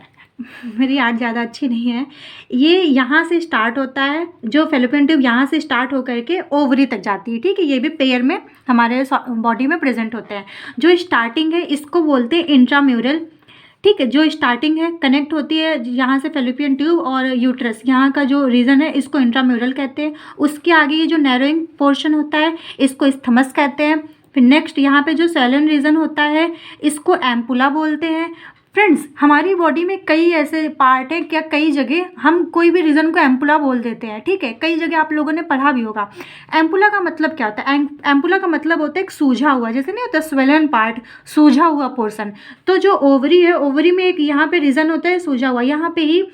मेरी याद ज़्यादा अच्छी नहीं है। ये यहाँ से स्टार्ट होता है, जो फेलोपियन ट्यूब यहाँ से स्टार्ट होकर के ओवरी तक जाती है। ठीक है, ये भी पेयर में हमारे बॉडी में प्रेजेंट होते हैं। जो स्टार्टिंग है इसको बोलते हैं इंट्राम्यूरल। ठीक है, जो स्टार्टिंग है कनेक्ट होती है यहाँ से फेलोपियन ट्यूब और यूट्रस, यहाँ का जो रीजन है इसको इंट्राम्यूरल कहते हैं। उसके आगे ये जो नैरोइंग पोर्शन होता है इसको स्थमस कहते हैं। फिर नेक्स्ट यहाँ पे जो सैलन रीजन होता है इसको एम्पुला बोलते हैं। फ्रेंड्स हमारी बॉडी में कई ऐसे पार्ट हैं, क्या कई जगह हम कोई भी रीजन को एम्पुला बोल देते हैं। ठीक है, कई जगह आप लोगों ने पढ़ा भी होगा। एम्पुला का मतलब क्या होता है, एम्पुला का मतलब होता है एक सूझा हुआ, जैसे नहीं होता स्वेलन पार्ट, सूझा हुआ पोर्शन। तो जो ओवरी है, ओवरी में एक यहाँ पे रीजन होता है सूझा हुआ, यहाँ पे ही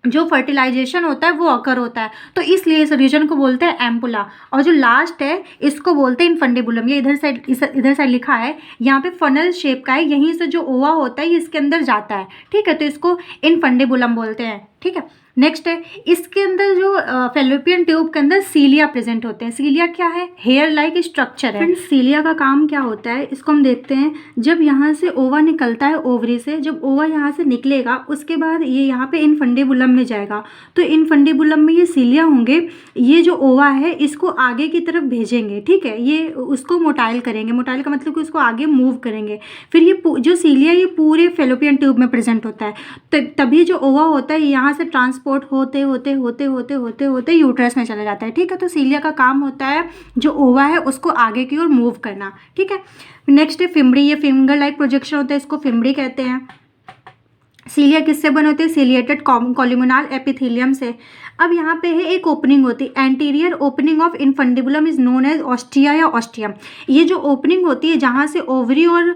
जो फर्टिलाइजेशन होता है वो अकर होता है, तो इसलिए इस रीजन को बोलते हैं एम्पुला। और जो लास्ट है इसको बोलते हैं इनफंडिबुलम। ये इधर साइड लिखा है, यहाँ पे फनल शेप का है, यहीं से जो ओवा होता है ये इसके अंदर जाता है। ठीक है, तो इसको इनफंडिबुलम बोलते हैं। ठीक है, नेक्स्ट है इसके अंदर जो फेलोपियन ट्यूब के अंदर सीलिया प्रेजेंट होते हैं। सीलिया क्या है, हेयर लाइक स्ट्रक्चर है। फ्रेंड्स सीलिया का काम क्या होता है इसको हम देखते हैं। जब यहाँ से ओवा निकलता है ओवरी से, जब ओवा यहाँ से निकलेगा उसके बाद ये यहाँ पे इनफंडिबुलम में जाएगा, तो इनफंडिबुलम में ये सीलिया होंगे, ये जो ओवा है इसको आगे की तरफ भेजेंगे। ठीक है, ये उसको मोटाइल करेंगे, मोटाइल का मतलब कि उसको आगे मूव करेंगे। फिर ये जो सीलिया ये पूरे फेलोपियन ट्यूब में प्रेजेंट होता है, तभी जो ओवा होता है यहाँ से ट्रांसपोर्ट होते होते होते होते होते होते यूट्रस में चला जाता है। ठीक है, तो सीलिया का काम होता है जो ओवा है उसको आगे की ओर मूव करना। ठीक है, नेक्स्ट है फिम्बरी, ये फिंगर लाइक प्रोजेक्शन होता है, इसको फिम्बरी कहते हैं। सीलिया किससे बने होते हैं, सीलिएटेड कॉलुमिनल एपिथेलियम से। अब यहाँ पे है एक ओपनिंग होती है, anterior opening of infundibulum is known as ostia या ऑस्टियम। ये जो ओपनिंग होती है जहाँ से ओवरी और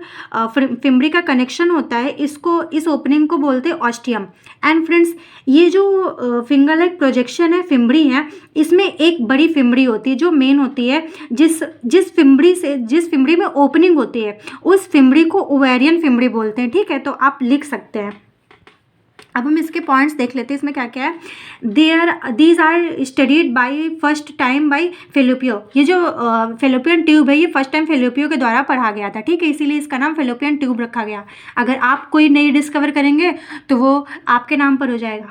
फिम्बरी का कनेक्शन होता है, इसको इस ओपनिंग को बोलते हैं ऑस्टियम। एंड फ्रेंड्स ये जो फिंगर लाइक प्रोजेक्शन है फिम्बरी है, इसमें एक बड़ी फिम्बरी होती है जो मेन होती है, जिस फिम्बरी में ओपनिंग होती है उस फिम्बरी को ओवेरियन फिम्बरी बोलते हैं। ठीक है, तो आप लिख सकते हैं। अब हम इसके पॉइंट्स देख लेते हैं, इसमें क्या क्या है। These are studied by first time by Fallopio. ये जो फेलोपियन ट्यूब है ये फर्स्ट टाइम फेलोपियो के द्वारा पढ़ा गया था, ठीक है, इसीलिए इसका नाम फेलोपियन ट्यूब रखा गया। अगर आप कोई नई डिस्कवर करेंगे तो वो आपके नाम पर हो जाएगा,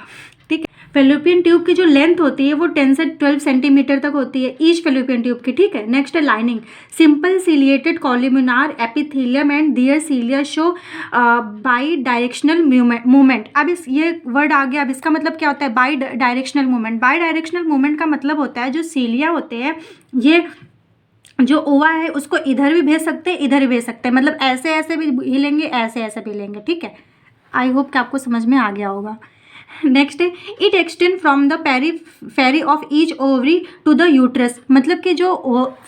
ठीक है। फेलोपियन ट्यूब की जो लेंथ होती है वो 10 से 12 सेंटीमीटर तक होती है ईच फेलोपियन ट्यूब की, ठीक है। नेक्स्ट है lining, simple ciliated columnar epithelium and their cilia show bidirectional movement. अब इस ये वर्ड आ गया, अब इसका मतलब क्या होता है, by directional movement. By directional movement का मतलब होता है जो सिलिया होते हैं ये जो ओवा है उसको इधर भी भेज सकते हैं, इधर भी भेज सकते हैं, मतलब ऐसे ऐसे भी हिलेंगे, ऐसे ऐसे भी हिलेंगे, ठीक है। आई होप कि आपको समझ में आ गया होगा। नेक्स्ट है it extend from the periphery of each ovary to the uterus. मतलब कि जो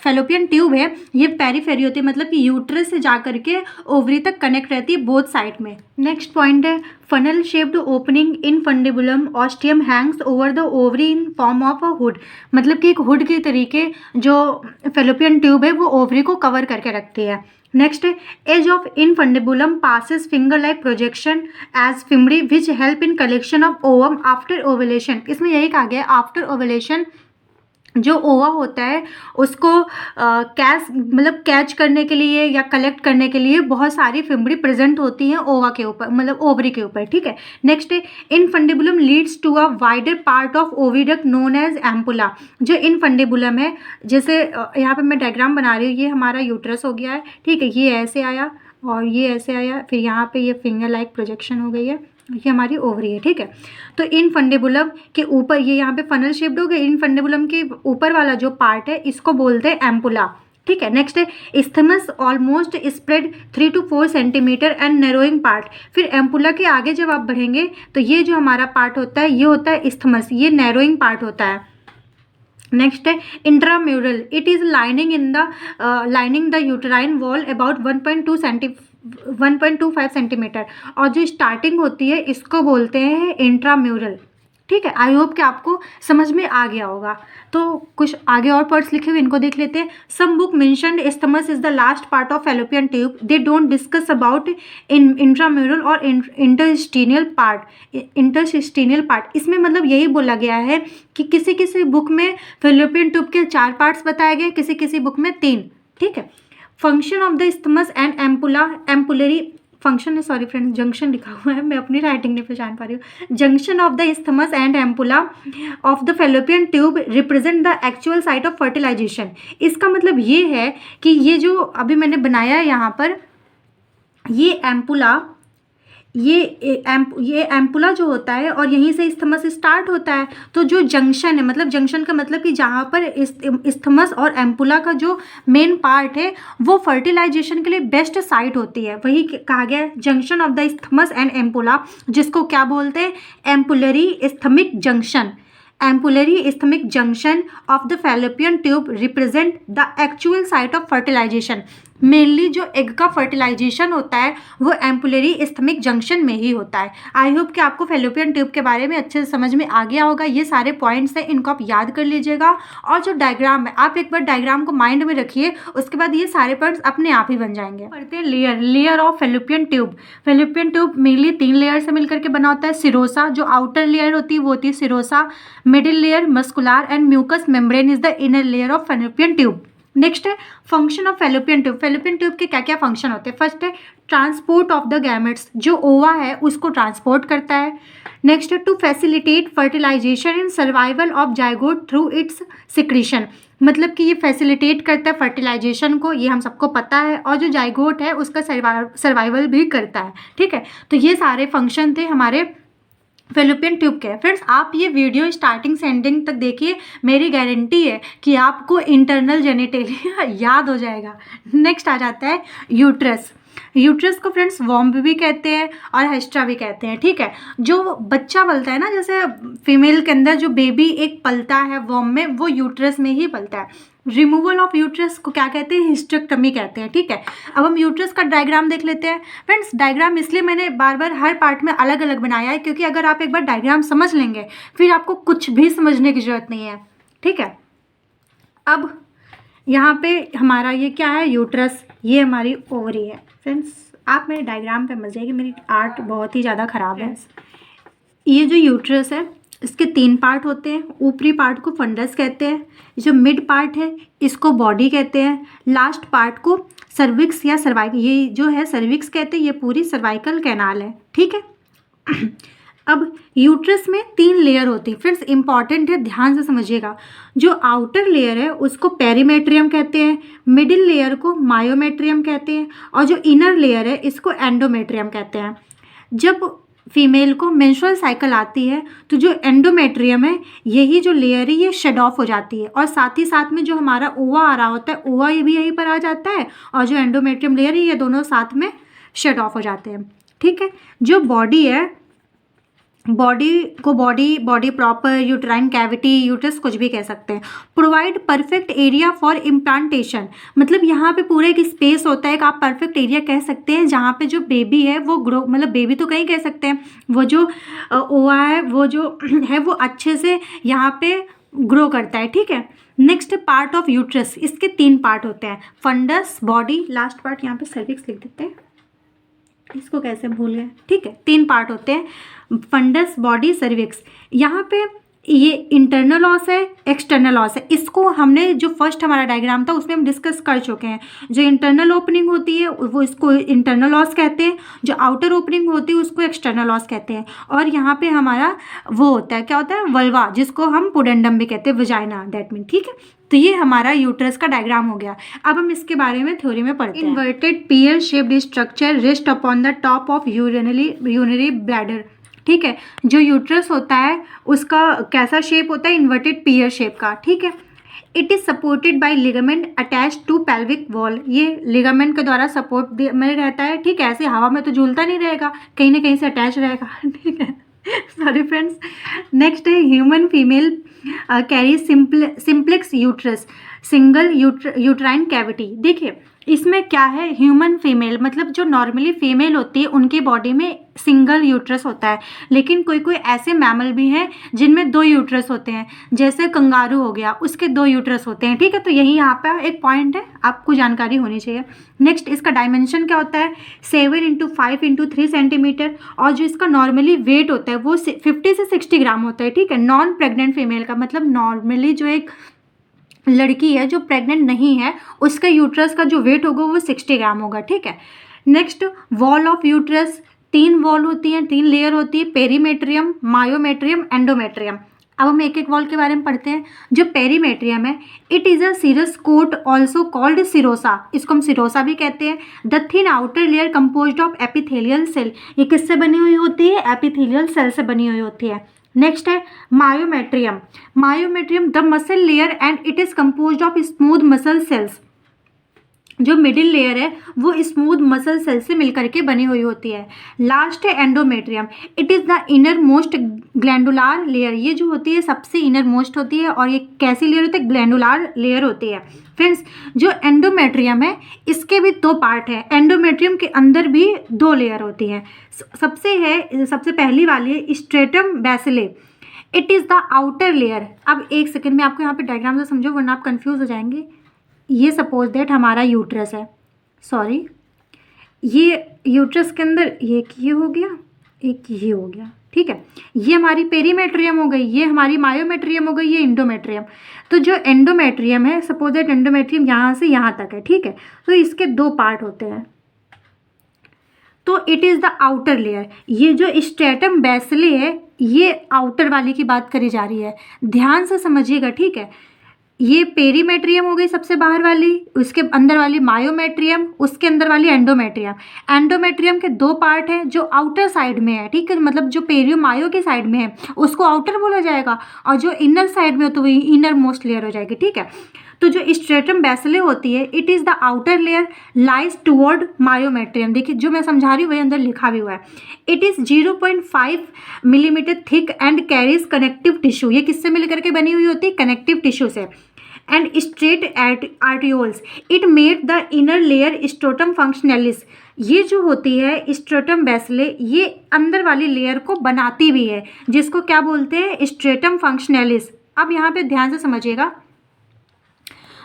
फेलोपियन ट्यूब है ये पेरीफेरी होती है, मतलब कि यूट्रस से जा करके ओवरी तक कनेक्ट रहती है बोथ साइड में। नेक्स्ट पॉइंट है funnel shaped opening infundibulum ostium hangs over the ovary in form of a hood. मतलब कि एक हुड के तरीके जो फेलोपियन ट्यूब है वो ओवरी को कवर करके रखती है। Next edge of infundibulum possess finger like projection as fimbriae which help in collection of ovum after ovulation. इसमें यही कहा गया आफ्टर ओवुलेशन जो ओवा होता है उसको कैच करने के लिए या कलेक्ट करने के लिए बहुत सारी फिम्बरी प्रेजेंट होती हैं ओवा के ऊपर, मतलब ओवरी के ऊपर, ठीक है। नेक्स्ट है infundibulum leads to a wider part of oviduct known as ampulla. जो इनफंडिबुलम है, जैसे यहाँ पे मैं डायग्राम बना रही हूँ, ये हमारा यूट्रस हो गया है, ठीक है, ये ऐसे आया और ये ऐसे आया, फिर यहाँ पे ये फिंगर लाइक प्रोजेक्शन हो गई है, ये हमारी ओवरी है, ठीक है। तो इन फंडिबुलम के ऊपर ये यहाँ पे फनल शेप्ड हो गए, इन फंडिबुलम के ऊपर वाला जो पार्ट है इसको बोलते हैं एम्पुला, ठीक है। नेक्स्ट है isthmus almost spread 3 to 4 centimetre and narrowing part. फिर एम्पुला के आगे जब आप बढ़ेंगे तो ये जो हमारा पार्ट होता है ये होता है इस्थमस, ये नैरोइंग पार्ट होता है। नेक्स्ट है intramural, it is lining the uterine wall about 1.25 centimetre, और जो स्टार्टिंग होती है इसको बोलते हैं इंट्राम्यूरल, ठीक है। आई होप कि आपको समझ में आ गया होगा। तो कुछ आगे और वर्ड्स लिखे हुए इनको देख लेते हैं। Some book mentioned isthmus is the last part of fallopian tube, they don't discuss about intramural और इंटरस्टिनियल पार्ट। इसमें मतलब यही बोला गया है कि किसी किसी बुक में फेलोपियन ट्यूब के 4 पार्ट्स बताए गए, किसी किसी बुक में 3, ठीक है। Function of the isthmus and ampullary function है, सॉरी फ्रेंड्स जंक्शन लिखा हुआ है, मैं अपनी राइटिंग नहीं पहचान पा रही हूँ। Junction of the isthmus and ampulla of the fallopian tube represent the actual site of fertilization. इसका मतलब ये है कि ये जो अभी मैंने बनाया है यहाँ पर, ये एम्पुला, ये एम्पुला जो होता है और यहीं से इस्थमस स्टार्ट होता है। तो जो जंक्शन है, मतलब जंक्शन का मतलब कि जहाँ पर इस्थमस और एम्पुला का जो मेन पार्ट है वो फर्टिलाइजेशन के लिए बेस्ट साइट होती है, वही कहा गया है junction of the isthmus and ampulla, जिसको क्या बोलते हैं, ampullary isthmic junction. Ampullary isthmic junction of the fallopian tube represent the actual site of fertilization. Mainly जो एग का फर्टिलाइजेशन होता है वो एम्पुलरी इस्थमिक जंक्शन में ही होता है। आई होप कि आपको फेलोपियन ट्यूब के बारे में अच्छे से समझ में आ गया होगा। ये सारे पॉइंट्स हैं, इनको आप याद कर लीजिएगा, और जो डायग्राम है आप एक बार डायग्राम को माइंड में रखिए, उसके बाद ये सारे पॉइंट्स अपने आप ही बन जाएंगे। पढ़ते हैं layer of fallopian tube. Fallopian tube mainly 3 layer से मिलकर के बना होता है। सिरोसा जो आउटर लेयर होती है वो होती है serosa, middle layer muscular and mucous membrane is the inner layer of fallopian tube. Next है function of fallopian tube. Fallopian tube के क्या क्या फंक्शन होते हैं। फर्स्ट है ट्रांसपोर्ट ऑफ द गैमेट्स, जो ओवा है उसको ट्रांसपोर्ट करता है। नेक्स्ट है to facilitate fertilization in survival of zygote through its secretion. मतलब कि ये फैसिलिटेट करता है फर्टिलाइजेशन को, ये हम सबको पता है, और जो जाइगोट है उसका सर्वाइवल भी करता है, ठीक है। तो ये सारे फंक्शन थे हमारे फेलोपियन ट्यूब के। फ्रेंड्स आप ये वीडियो स्टार्टिंग से एंडिंग तक देखिए, मेरी गारंटी है कि आपको इंटरनल जेनिटेलिया याद हो जाएगा। नेक्स्ट आ जाता है यूट्रस। यूट्रस को फ्रेंड्स वॉम्ब भी कहते हैं और हेस्ट्रा भी कहते हैं, ठीक है। जो बच्चा पलता है ना, जैसे फीमेल के अंदर जो बेबी एक पलता है वॉम्ब में, वो यूट्रस में ही पलता है। रिमूवल ऑफ यूट्रस को क्या कहते हैं, हिस्टेक्टमी कहते हैं, ठीक है। अब हम यूट्रस का डायग्राम देख लेते हैं। फ्रेंड्स डायग्राम इसलिए मैंने बार बार हर पार्ट में अलग अलग बनाया है, क्योंकि अगर आप एक बार डायग्राम समझ लेंगे फिर आपको कुछ भी समझने की जरूरत नहीं है, ठीक है। अब यहाँ पे हमारा ये क्या है, यूट्रस, ये हमारी ओवरी है। फ्रेंड्स आप मेरे डायग्राम पे मत जाइए, मेरी आर्ट बहुत ही ज़्यादा ख़राब है। ये जो यूट्रस है इसके 3 पार्ट होते हैं। ऊपरी पार्ट को फंडस कहते हैं, जो मिड पार्ट है इसको बॉडी कहते हैं, लास्ट पार्ट को सर्विक्स या सर्वाइकल, ये जो है सर्विक्स कहते हैं, ये पूरी सर्वाइकल कैनाल है, ठीक है। अब यूट्रस में 3 लेयर होती है फ्रेंड्स, इंपॉर्टेंट है, ध्यान से समझिएगा। जो आउटर लेयर है उसको पेरीमेट्रियम कहते हैं, मिडिल लेयर को मायोमेट्रियम कहते हैं, और जो इनर लेयर है इसको एंडोमेट्रियम कहते हैं। जब फीमेल को मेंस्ट्रुअल साइकिल आती है तो जो एंडोमेट्रियम है, यही जो लेयर है ये शेड ऑफ हो जाती है, और साथ ही साथ में जो हमारा ओवा आ रहा होता है, ओवा ये भी यहीं पर आ जाता है, और जो एंडोमेट्रियम लेयर है ये दोनों साथ में शेड ऑफ हो जाते हैं, ठीक है। जो बॉडी है, body proper, uterine cavity, uterus कुछ भी कह सकते हैं, provide perfect area for implantation, मतलब यहाँ पे पूरा एक स्पेस होता है, एक आप परफेक्ट एरिया कह सकते हैं जहाँ पे जो बेबी है वो ग्रो, मतलब बेबी तो कहीं कह सकते हैं, वो जो ओवा है वो जो है वो अच्छे से यहाँ पे ग्रो करता है, ठीक है। नेक्स्ट पार्ट ऑफ यूट्रस, इसके 3 पार्ट होते हैं, फंडस, बॉडी, लास्ट पार्ट यहाँ पे सर्विक्स लिख देते हैं, इसको कैसे भूल गए, ठीक है। 3 पार्ट होते हैं, फंडस, बॉडी, सर्विक्स। यहाँ पे ये इंटरनल ऑस है, एक्सटर्नल ऑस है, इसको हमने जो फर्स्ट हमारा डायग्राम था उसमें हम डिस्कस कर चुके हैं। जो इंटरनल ओपनिंग होती है वो इसको इंटरनल ऑस कहते हैं, जो आउटर ओपनिंग होती है उसको एक्सटर्नल ऑस कहते हैं, और यहाँ पे हमारा वो होता है, क्या होता है, वल्वा, जिसको हम पुडेंडम भी कहते हैं, वजाइना, दैट मीन, ठीक है। तो ये हमारा यूट्रस का डायग्राम हो गया। अब हम इसके बारे में थ्योरी में पढ़ते हैं। Inverted peer shaped structure rest upon the top of urinary bladder, ठीक है। जो यूट्रस होता है उसका कैसा शेप होता है, इन्वर्टेड पीयर शेप का, ठीक है। It is supported by ligament attach to pelvic wall, ये लिगामेंट के द्वारा सपोर्ट में रहता है, ठीक है। ऐसे हवा में तो झूलता नहीं रहेगा, कहीं ना कहीं से अटैच रहेगा, ठीक है। Sorry friends. नेक्स्ट है human female carry simplex uterus, single uterine cavity. देखिए इसमें क्या है, ह्यूमन फीमेल मतलब जो नॉर्मली फीमेल होती है उनकी बॉडी में सिंगल यूट्रस होता है, लेकिन कोई कोई ऐसे मैमल भी हैं जिनमें 2 यूट्रस होते हैं, जैसे कंगारू हो गया, उसके 2 यूट्रस होते हैं, ठीक है। तो यही यहाँ पे एक पॉइंट है, आपको जानकारी होनी चाहिए। नेक्स्ट, इसका डायमेंशन क्या होता है, 7x5x3 सेंटीमीटर, और जो इसका नॉर्मली वेट होता है वो 50 से 60 ग्राम होता है, ठीक है। नॉन प्रेग्नेंट फीमेल का मतलब नॉर्मली जो एक लड़की है जो प्रेग्नेंट नहीं है उसका यूट्रस का जो वेट होगा वो 60 ग्राम होगा, ठीक है। Next, wall of uterus, 3 wall होती हैं, 3 लेयर होती है, पेरीमेट्रियम, मायोमेट्रियम, एंडोमेट्रियम। अब हम एक एक वॉल के बारे में पढ़ते हैं। जो पेरीमेट्रियम है, it is a serous coat also called serosa, इसको हम सिरोसा भी कहते हैं। The thin outer layer composed of epithelial cell, ये किससे बनी हुई होती है, एपिथेलियल सेल से बनी हुई होती है। नेक्स्ट है myometrium, the muscle layer and it is composed of smooth muscle cells, जो मिडिल लेयर है वो स्मूथ मसल सेल से मिलकर के बनी हुई होती है। लास्ट है endometrium, it is the inner most glandular layer, ये जो होती है सबसे इनर मोस्ट होती है, और ये कैसी लेयर होती है, ग्लैंडुलार लेयर होती है। फ्रेंड्स, जो एंडोमेट्रियम है इसके भी 2 पार्ट है, एंडोमेट्रियम के अंदर भी 2 लेयर होती हैं। सबसे पहली वाली है stratum basale, it is the outer layer. अब एक सेकेंड में आपको यहाँ पे डायग्राम से समझो वरना आप कंफ्यूज हो जाएंगे। ये सपोज दैट हमारा यूट्रस है, सॉरी, ये यूट्रस के अंदर एक ये हो गया, एक ये हो गया, ठीक है। ये हमारी पेरीमेट्रियम हो गई, ये हमारी मायोमेट्रियम हो गई, ये एंडोमेट्रियम। तो जो एंडोमेट्रियम है, सपोज दैट एंडोमेट्रियम यहाँ से यहाँ तक है, ठीक है। तो इसके 2 पार्ट होते हैं, तो it is the outer layer. ये जो स्ट्रेटम बैसिले है ये आउटर वाली की बात करी जा रही है, ध्यान से समझिएगा, ठीक है। ये पेरीमेट्रियम हो गई सबसे बाहर वाली, उसके अंदर वाली मायोमेट्रियम, उसके अंदर वाली एंडोमेट्रियम। एंडोमेट्रियम के 2 पार्ट हैं जो आउटर साइड में है, ठीक है, मतलब जो पेरियो मायो की साइड में है उसको आउटर बोला जाएगा, और जो इनर साइड में हो तो वही इनर मोस्ट लेयर हो जाएगी, ठीक है। तो जो स्ट्रेटम बैसिले होती है, it is the outer layer lies toward myometrium. देखिए जो मैं समझा रही हूँ वही अंदर लिखा भी हुआ है। It is 0.5 millimetre thick and carries connective tissue, ये किससे मिलकर के बनी हुई होती है, कनेक्टिव टिश्यू से। And straight arterioles, it made the inner layer stratum functionalis, ये जो होती है स्ट्रेटम बैसिले ये अंदर वाली लेयर को बनाती भी है, जिसको क्या बोलते हैं, स्ट्रेटम फंक्शनलिस। अब यहाँ पे ध्यान से समझिएगा,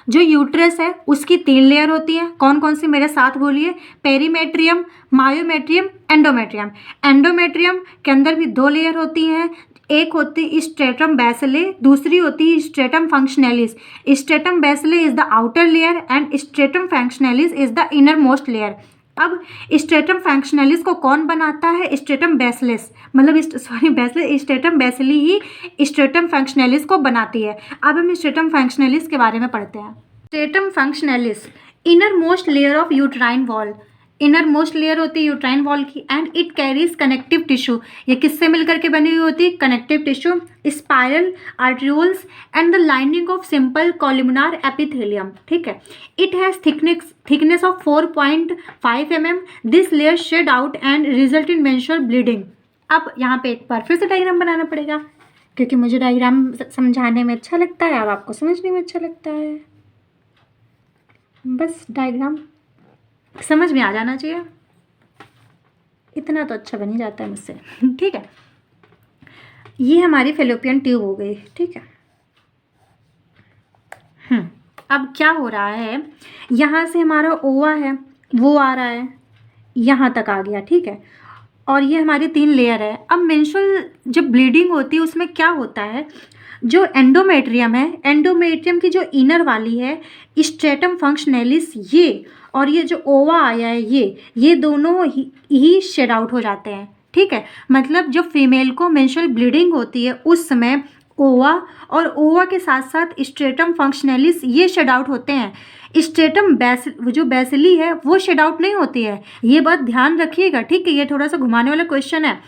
जो यूट्रस है उसकी 3 लेयर होती हैं, कौन कौन सी मेरे साथ बोलिए, पेरीमेट्रियम, मायोमेट्रियम, एंडोमेट्रियम। एंडोमेट्रियम के अंदर भी दो लेयर होती हैं, एक होती है स्ट्रेटम बेसिले, दूसरी होती है stratum functionalis. Stratum basale is the outer layer and stratum functionalis is the inner most layer. अब स्ट्रेटम फंक्शनैलिस को कौन बनाता है? स्ट्रेटम बेसिलिस, मतलब स्ट्रेटम बेसिली ही स्ट्रेटम फंक्शनैलिस को बनाती है। अब हम स्ट्रेटम फंक्शनैलिस के बारे में पढ़ते हैं। Stratum functionalis inner most layer of uterine wall, inner most layer होती है यूट्राइन वॉल की, and it carries connective tissue. ये किससे मिलकर के बनी हुई होती है? Connective tissue, spiral arterioles and the lining of simple columnar epithelium. ठीक है, it has thickness of 4.5 mm। This layer shed out and result in menstrual bleeding. अब यहाँ पे एक बार फिर से डायग्राम बनाना पड़ेगा, क्योंकि मुझे डायग्राम समझाने में अच्छा लगता है, अब आपको समझने में अच्छा लगता है। बस डायग्राम समझ में आ जाना चाहिए, इतना तो अच्छा बन ही जाता है मुझसे। ठीक है, ये हमारी फेलोपियन ट्यूब हो गई। ठीक है, अब क्या हो रहा है, यहाँ से हमारा ओवा है वो आ रहा है, यहाँ तक आ गया। ठीक है, और ये हमारी 3 लेयर है। अब मेंस्ट्रुअल जब ब्लीडिंग होती है उसमें क्या होता है, जो एंडोमेट्रियम है, एंडोमेट्रियम की जो इनर वाली है स्ट्रेटम फंक्शनैलिस, ये और ये जो ओवा आया है ये दोनों ही शेड आउट हो जाते हैं। ठीक है, मतलब जब फीमेल को मेंस्ट्रुअल ब्लीडिंग होती है उस समय ओवा और ओवा के साथ साथ स्ट्रेटम फंक्शनैलिस ये शेड आउट होते हैं। स्ट्रेटम जो बेसिली है वो शेड आउट नहीं होती है, ये बात ध्यान रखिएगा। ठीक है, ये थोड़ा सा घुमाने वाला क्वेश्चन है।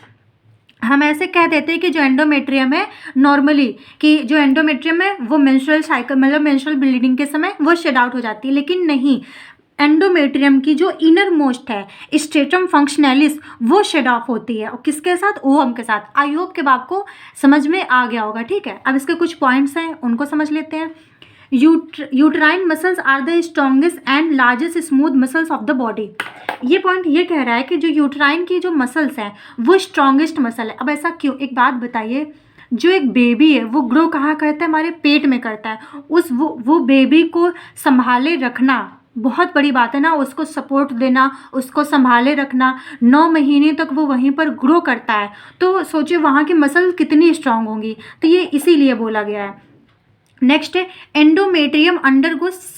हम ऐसे कह देते हैं कि जो एंडोमेट्रियम है नॉर्मली, कि जो एंडोमेट्रियम है वो मेंस्ट्रुअल साइकिल मतलब मेंस्ट्रुअल ब्लीडिंग के समय वो शेड आउट हो जाती है, लेकिन नहीं, एंडोमेट्रियम की जो इनर मोस्ट है स्ट्रेटम फंक्शनैलिस वो शेड ऑफ होती है, और किसके साथ? ओवम के साथ। आई होप कि आपको समझ में आ गया होगा। ठीक है, अब इसके कुछ पॉइंट्स हैं उनको समझ लेते हैं। Uterine muscles are the strongest and largest smooth muscles of the body. ये पॉइंट ये कह रहा है कि जो यूट्राइन की जो मसल्स हैं वो स्ट्रॉन्गेस्ट मसल है। अब ऐसा क्यों? एक बात बताइए, जो एक बेबी है वो ग्रो कहाँ करता है? हमारे पेट में करता है। वो बेबी को संभाले रखना बहुत बड़ी बात है ना, उसको सपोर्ट देना, उसको संभाले रखना, 9 महीने तक वो वहीं पर ग्रो करता है, तो सोचिए वहाँ की मसल कितनी स्ट्रांग होंगी। तो ये इसीलिए बोला गया है। नेक्स्ट है endometrium undergoes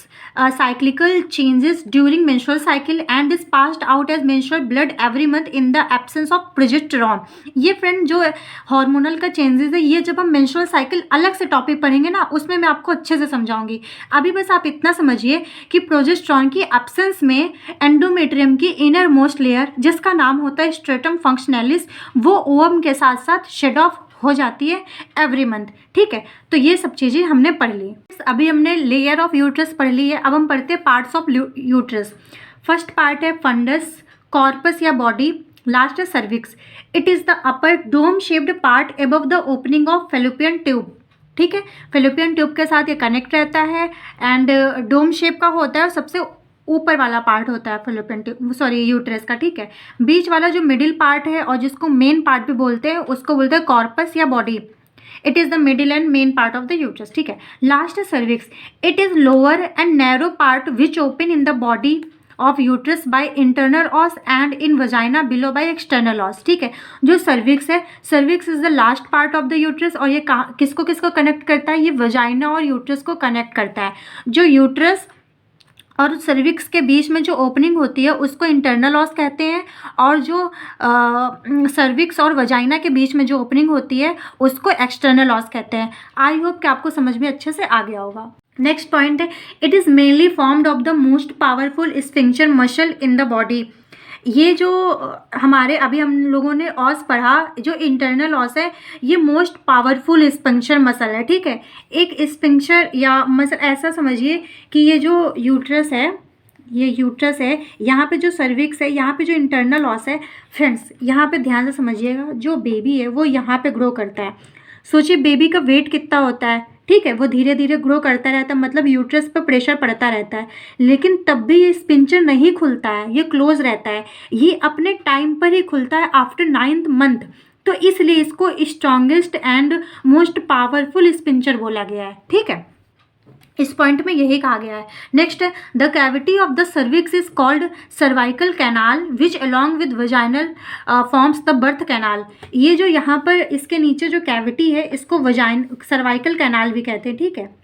cyclical changes during menstrual cycle and is passed out as menstrual blood every month in the absence of progesterone। ये फ्रेंड जो हार्मोनल का चेंजेस है, ये जब हम मेंस्ट्रुअल साइकिल अलग से टॉपिक पढ़ेंगे ना उसमें मैं आपको अच्छे से समझाऊंगी। अभी बस आप इतना समझिए कि प्रोजेस्टेरॉन की एब्सेंस में एंडोमेट्रियम की इनर मोस्ट लेयर जिसका नाम होता है स्ट्रेटम फंक्शनैलिस वो ओवम के साथ साथ शेड ऑफ हो जाती है एवरी मंथ। ठीक है, तो ये सब चीज़ें हमने पढ़ ली। अभी हमने लेयर ऑफ यूट्रस पढ़ ली है, अब हम पढ़ते हैं parts of uterus. First part है फंडस, कॉर्पस या बॉडी, लास्ट है cervix. It is the upper dome shaped part above the opening of fallopian tube. ठीक है, फेलोपियन ट्यूब के साथ ये कनेक्ट रहता है एंड डोम शेप का होता है और सबसे ऊपर वाला पार्ट होता है फेलोपियन ट्यूब यूट्रस का। ठीक है, बीच वाला जो मिडिल पार्ट है और जिसको मेन पार्ट भी बोलते हैं उसको बोलते हैं कॉर्पस या body. It is the middle and main part of the uterus. ठीक है, लास्ट है cervix. It is lower and narrow part which open in the body of uterus by internal os and in vagina below by external os. ठीक है, जो cervix है, cervix is the last part of the uterus और ये किसको किसको connect करता है? ये वजाइना और यूट्रस को कनेक्ट करता है। जो यूट्रस और सर्विक्स के बीच में जो ओपनिंग होती है उसको इंटरनल ऑस कहते हैं और जो सर्विक्स और वजाइना के बीच में जो ओपनिंग होती है उसको एक्सटर्नल ऑस कहते हैं। आई होप कि आपको समझ में अच्छे से आ गया होगा। नेक्स्ट पॉइंट है it is mainly formed of the most powerful sphincter muscle in the body. ये जो हमारे अभी हम लोगों ने ऑस पढ़ा, जो इंटरनल ऑस है ये मोस्ट पावरफुल स्फिंक्टर मसल है। ठीक है, एक स्फिंक्टर या मसल ऐसा समझिए कि ये जो यूट्रस है, ये यूट्रस है, यहाँ पे जो सर्विक्स है, यहाँ पे जो इंटरनल ऑस है। फ्रेंड्स यहाँ पे ध्यान से समझिएगा, जो बेबी है वो यहाँ पे ग्रो करता है। सोचिए बेबी का वेट कितना होता है। ठीक है, वो धीरे धीरे ग्रो करता रहता है, मतलब यूट्रस पर प्रेशर पड़ता रहता है, लेकिन तब भी ये स्फिंक्टर नहीं खुलता है, ये क्लोज रहता है। ये अपने टाइम पर ही खुलता है आफ्टर 9th मंथ, तो इसलिए इसको strongest and most powerful sphincter बोला गया है। ठीक है, इस पॉइंट में यही कहा गया है। नेक्स्ट है the cavity of the cervix is called cervical canal which along with vaginal forms the birth canal. ये जो यहाँ पर इसके नीचे जो कैविटी है इसको सर्वाइकल कैनाल भी कहते हैं, ठीक है।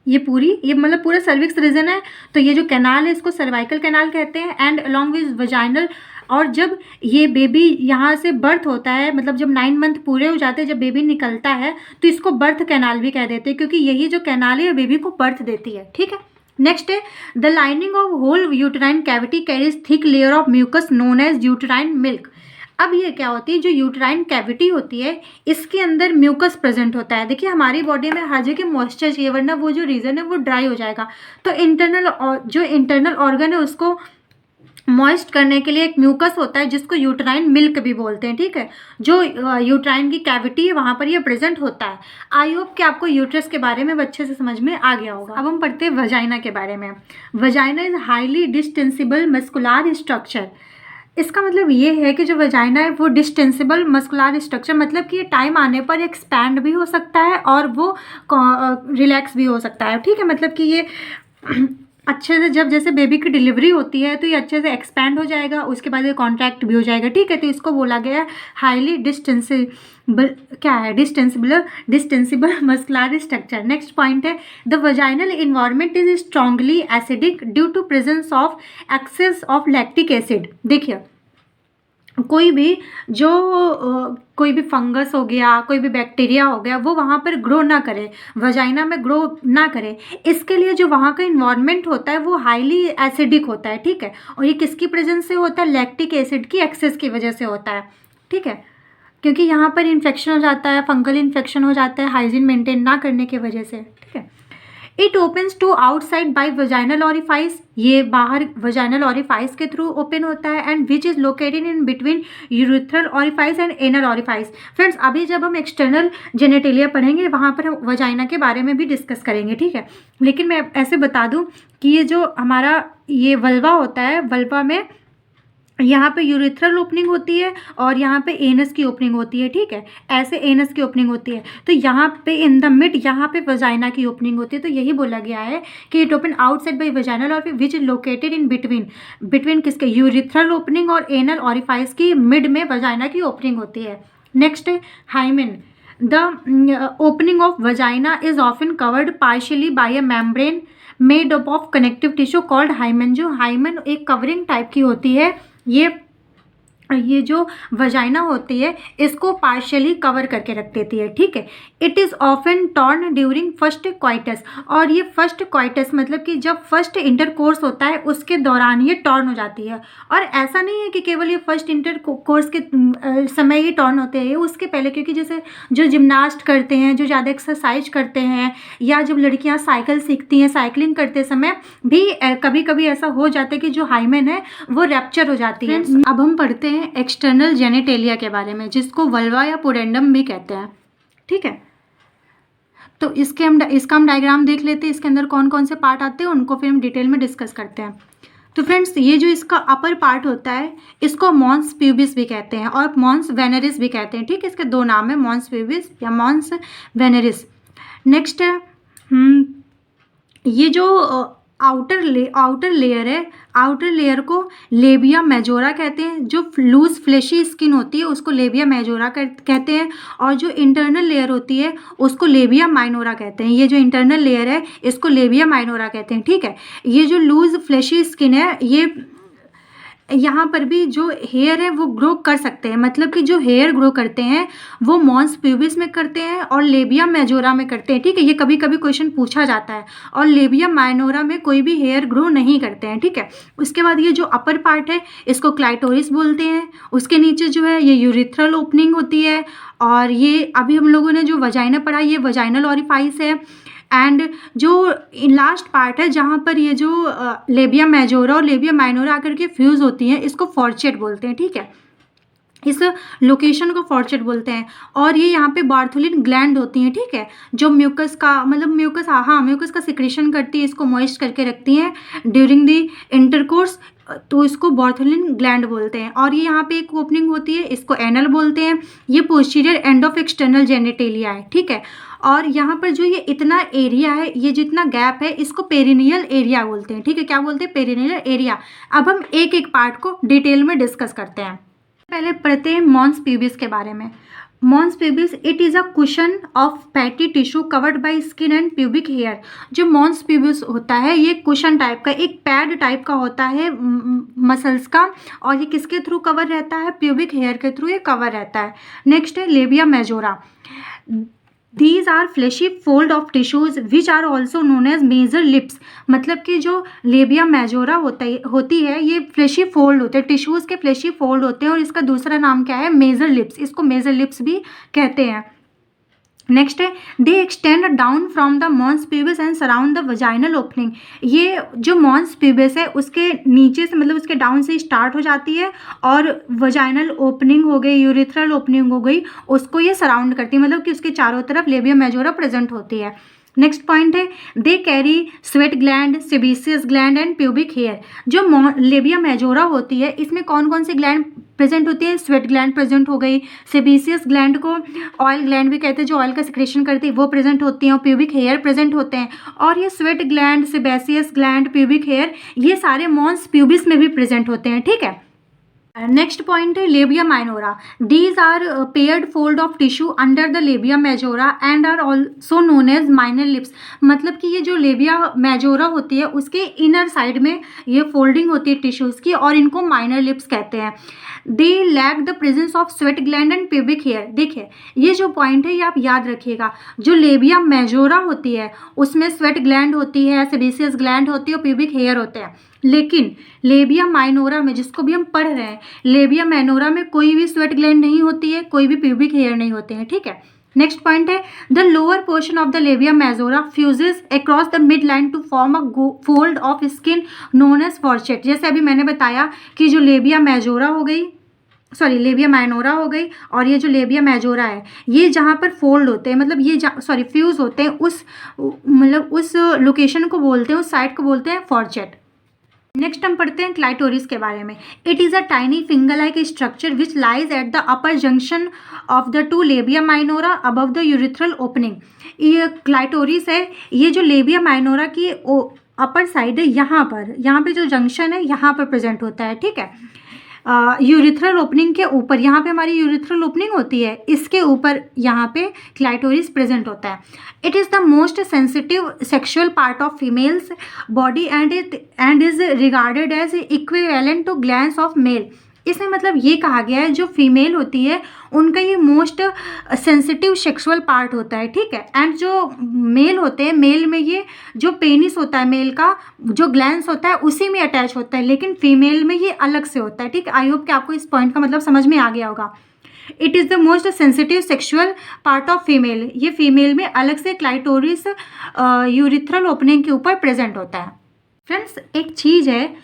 ये मतलब पूरा सर्विक्स रीजन है, तो ये जो कैनाल है इसको सर्वाइकल कैनाल कहते हैं। एंड अलॉन्ग विद वजाइनल, और जब ये बेबी यहाँ से बर्थ होता है, मतलब जब 9 मंथ पूरे हो जाते हैं, जब बेबी निकलता है तो इसको बर्थ कैनाल भी कह देते हैं, क्योंकि यही जो कैनाल है बेबी को बर्थ देती है, ठीक है। नेक्स्ट है the lining of whole uterine cavity carries thick layer of mucus known as uterine milk. अब ये क्या होती है, जो यूटेराइन कैविटी होती है इसके अंदर म्यूकस प्रेजेंट होता है। देखिए हमारी बॉडी में हर जगह मॉइस्चर चाहिए, वरना वो जो रीजन है वो ड्राई हो जाएगा। तो इंटरनल ऑर्गन है उसको मॉइस्ट करने के लिए एक म्यूकस होता है जिसको यूटेराइन मिल्क भी बोलते हैं, ठीक है। जो यूटेराइन की कैविटी है वहाँ पर ये प्रेजेंट होता है। आई होप कि आपको यूट्रस के बारे में अच्छे से समझ में आ गया होगा। अब हम पढ़ते हैं वजाइना के बारे में। Vagina is highly distensible muscular structure. इसका मतलब ये है कि जो वजाइना है वो डिस्टेंसिबल मस्कुलर स्ट्रक्चर, मतलब कि ये टाइम आने पर एक्सपैंड भी हो सकता है और वो रिलैक्स भी हो सकता है, ठीक है। मतलब कि ये अच्छे से जब जैसे बेबी की डिलीवरी होती है तो ये अच्छे से एक्सपैंड हो जाएगा, उसके बाद ये कॉन्ट्रैक्ट भी हो जाएगा, ठीक है। तो इसको बोला गया है हाईली डिस्टेंसिबल, क्या है, distensible muscular structure. Next point है the vaginal environment is strongly acidic due to presence of excess of lactic acid. देखिए कोई भी फंगस हो गया, कोई भी बैक्टीरिया हो गया, वो वहाँ पर ग्रो ना करे, वजाइना में ग्रो ना करे। इसके लिए जो वहाँ का इन्वायरमेंट होता है वो हाईली एसिडिक होता है, ठीक है। और ये किसकी प्रेजेंस से होता है, लैक्टिक एसिड की एक्सेस की वजह से होता है, ठीक है। क्योंकि यहाँ पर इन्फेक्शन हो जाता है, फंगल इन्फेक्शन हो जाता है हाइजीन मेंटेन ना करने की वजह से, ठीक है। It opens to outside by vaginal orifice, ये बाहर वजाइनल ऑरिफाइस के थ्रू ओपन होता है। And which is located in between urethral orifice and anal orifice. Friends अभी जब हम एक्सटर्नल जेनेटेलिया पढ़ेंगे वहाँ पर हम वजाइना के बारे में भी डिस्कस करेंगे, ठीक है। लेकिन मैं ऐसे बता दूँ कि ये जो हमारा ये वल्वा होता है, वल्वा में यहाँ पे यूरिथ्रल ओपनिंग होती है और यहाँ पे एनस की ओपनिंग होती है, ठीक है। ऐसे एनस की ओपनिंग होती है, तो यहाँ पे इन द मिड यहाँ पे वजाइना की ओपनिंग होती है। तो यही बोला गया है कि it open outside by vaginal और which is located in between किसके, यूरिथ्रल ओपनिंग और एनल ऑरिफाइस की मिड में वजाइना की ओपनिंग होती है। नेक्स्ट है hymen. The opening of vagina is often covered partially by a membrane made up of connective tissue called hymen. जो hymen एक कवरिंग टाइप की होती है, ये जो वजाइना होती है इसको पार्शियली कवर करके रख देती है, ठीक है। It is often torn during first coitus, और ये फर्स्ट क्वाइटस मतलब कि जब फर्स्ट इंटरकोर्स होता है उसके दौरान ये टॉर्न हो जाती है। और ऐसा नहीं है कि केवल ये फर्स्ट इंटरकोर्स के समय ही टॉर्न होते हैं, उसके पहले, क्योंकि जैसे जो जिम्नास्ट करते हैं, जो ज़्यादा एक्सरसाइज करते हैं, या जब लड़कियां साइकिल सीखती हैं, साइकिलिंग करते समय भी कभी कभी ऐसा हो जाता है कि जो हाइमेन है वो रैप्चर हो जाती है। अब हम पढ़ते हैं एक्सटर्नल जेनेटेलिया के बारे में, जिसको वल्वा या पोडेंडम भी कहते हैं, ठीक है। तो इसका हम डायग्राम देख लेते हैं, इसके अंदर कौन कौन से पार्ट आते हैं उनको फिर हम डिटेल में डिस्कस करते हैं। तो फ्रेंड्स ये जो इसका अपर पार्ट होता है इसको मॉन्स प्यूबिस भी कहते हैं और मॉन्स वेनेरिस भी कहते हैं, ठीक है। इसके दो नाम है, मॉन्स प्यूबिस या मॉन्स वेनेरिस। नेक्स्ट है ये जो आउटर लेयर है, आउटर लेयर को लेबिया मेजोरा कहते हैं। जो लूज फ्लेशी स्किन होती है उसको लेबिया मेजोरा कहते हैं, और जो इंटरनल लेयर होती है उसको लेबिया माइनोरा कहते हैं। ये जो इंटरनल लेयर है इसको लेबिया माइनोरा कहते हैं, ठीक है। ये जो लूज फ्लेशी स्किन है, ये यहाँ पर भी जो हेयर है वो ग्रो कर सकते हैं, मतलब कि जो हेयर ग्रो करते हैं वो मॉन्स प्यूबिस में करते हैं और लेबिया मेजोरा में करते हैं, ठीक है। ये कभी कभी क्वेश्चन पूछा जाता है, और लेबिया माइनोरा में कोई भी हेयर ग्रो नहीं करते हैं, ठीक है। उसके बाद ये जो अपर पार्ट है इसको क्लाइटोरिस बोलते हैं। उसके नीचे जो है ये यूरिथ्रल ओपनिंग होती है, और ये अभी हम लोगों ने जो वजाइना पढ़ा ये वजाइनल ऑरिफाइस है। एंड जो लास्ट पार्ट है जहाँ पर ये जो लेबिया मेजोरा और लेबिया माइनोरा आकर के फ्यूज़ होती हैं इसको फॉर्चेट बोलते हैं, ठीक है। इस लोकेशन को फॉर्चेट बोलते हैं। और ये यहाँ पे बार्थोलिन ग्लैंड होती हैं, ठीक है, जो म्यूकस का मतलब म्यूकस का सिक्रेशन करती है, इसको मॉइस्ट करके रखती हैं ड्यूरिंग द इंटरकोर्स। तो इसको बार्थोलिन ग्लैंड बोलते हैं। और ये यहाँ पे एक ओपनिंग होती है, इसको एनल बोलते हैं। ये posterior end of external genitalia है, ठीक है। और यहाँ पर जो ये इतना एरिया है, ये जितना गैप है, इसको पेरिनियल एरिया बोलते हैं, ठीक है। क्या बोलते हैं? Perineal area. अब हम एक एक पार्ट को डिटेल में डिस्कस करते हैं। पहले पढ़ते हैं मॉन्स प्यूबिस के बारे में। Mons pubis it is a cushion of fatty tissue covered by skin and pubic hair. जो मॉन्स प्यूबिस होता है ये कुशन टाइप का, एक पैड टाइप का होता है मसल्स का, और ये किसके थ्रू कवर रहता है? प्यूबिक हेयर के थ्रू ये कवर रहता है। नेक्स्ट है labia majora. These are fleshy fold of tissues which are also known as major lips। मतलब कि जो लेबिया मेजोरा होती है ये फ्लेशी फोल्ड होते हैं, टिश्यूज़ के फ्लेशी फोल्ड होते हैं, और इसका दूसरा नाम क्या है? Major lips. इसको मेजर लिप्स भी कहते हैं। नेक्स्ट है they extend down from the mons pubis and surround the vaginal opening. ये जो मॉन्स प्यूबिस है उसके नीचे से, मतलब उसके डाउन से स्टार्ट हो जाती है, और वजाइनल ओपनिंग हो गई, यूरिथ्रल ओपनिंग हो गई, उसको ये सराउंड करती है, मतलब कि उसके चारों तरफ लेबिया मेजोरा प्रेजेंट होती है। नेक्स्ट पॉइंट है they carry sweat gland, sebaceous gland and pubic hair. जो लेबिया मेजोरा होती है इसमें कौन कौन सी ग्लैंड प्रेजेंट होती है? स्वेट ग्लैंड प्रेजेंट हो गई, सेबेसियस ग्लैंड को ऑयल ग्लैंड भी कहते हैं, जो ऑयल का सिक्रेशन करती है वो प्रेजेंट होती हैं, और प्यूबिक हेयर प्रेजेंट होते हैं। और ये sweat gland, sebaceous gland, pubic hair ये सारे मॉन्स प्यूबिस में भी प्रेजेंट होते हैं, ठीक है। नेक्स्ट पॉइंट है labia minora. These are paired fold of tissue under the labia majora and are also known as minor lips. मतलब कि ये जो लेबिया मेजोरा होती है उसके इनर साइड में ये फोल्डिंग होती है टिश्यूज़ की, और इनको माइनर लिप्स कहते हैं। They lack the presence of sweat gland and pubic hair. देखिए ये जो पॉइंट है ये आप याद रखिएगा। जो लेबिया मेजोरा होती है उसमें स्वेट ग्लैंड होती है, सेबेसियस ग्लैंड होती है, और प्यूबिक हेयर होते हैं। लेकिन लेबिया माइनोरा में, जिसको भी हम पढ़ रहे हैं, लेबिया माइनोरा में कोई भी स्वेट ग्लैंड नहीं होती है, कोई भी प्यूबिक हेयर नहीं होते हैं, ठीक है। नेक्स्ट पॉइंट है the lower portion of the labia majora fuses across the midline to form a fold of skin known as fourchette. जैसे अभी मैंने बताया कि जो लेबिया मेजोरा हो गई, लेबिया माइनोरा हो गई, और ये जो लेबिया मेजोरा है ये जहाँ पर फोल्ड होते हैं, मतलब ये फ्यूज होते हैं, उस लोकेशन को बोलते हैं, उस साइड को बोलते हैं फॉर्चेट। नेक्स्ट हम पढ़ते हैं क्लाइटोरिस के बारे में। It is a tiny finger like structure which lies at the upper junction of the two labia minora above the urethral opening. ये क्लाइटोरिस है, ये जो लेबिया माइनोरा की अपर साइड है, यहाँ पे जो जंक्शन है यहाँ पर प्रेजेंट होता है, ठीक है। यूरिथ्रल ओपनिंग के ऊपर, यहाँ पे हमारी यूरिथ्रल ओपनिंग होती है, इसके ऊपर यहाँ पे क्लाइटोरिस प्रेजेंट होता है। It is the most sensitive sexual part of females body and is regarded as equivalent to glands of male. इसमें मतलब ये कहा गया है जो फीमेल होती है उनका ये मोस्ट सेंसिटिव सेक्सुअल पार्ट होता है, ठीक है। एंड जो मेल होते हैं, मेल में ये जो पेनिस होता है, मेल का जो ग्लैंड्स होता है उसी में अटैच होता है, लेकिन फीमेल में ये अलग से होता है, ठीक है। आई होप कि आपको इस पॉइंट का मतलब समझ में आ गया होगा। It is the most sensitive sexual part of female. ये फीमेल में अलग से क्लाइटोरिस यूरिथ्रल ओपनिंग के ऊपर प्रेजेंट होता है। फ्रेंड्स एक चीज़ है,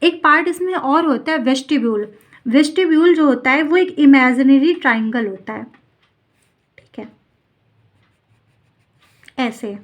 एक पार्ट इसमें और होता है वेस्टिब्यूल। वेस्टिब्यूल जो होता है वो एक इमेजिनरी ट्राइंगल होता है, ठीक है, ऐसे।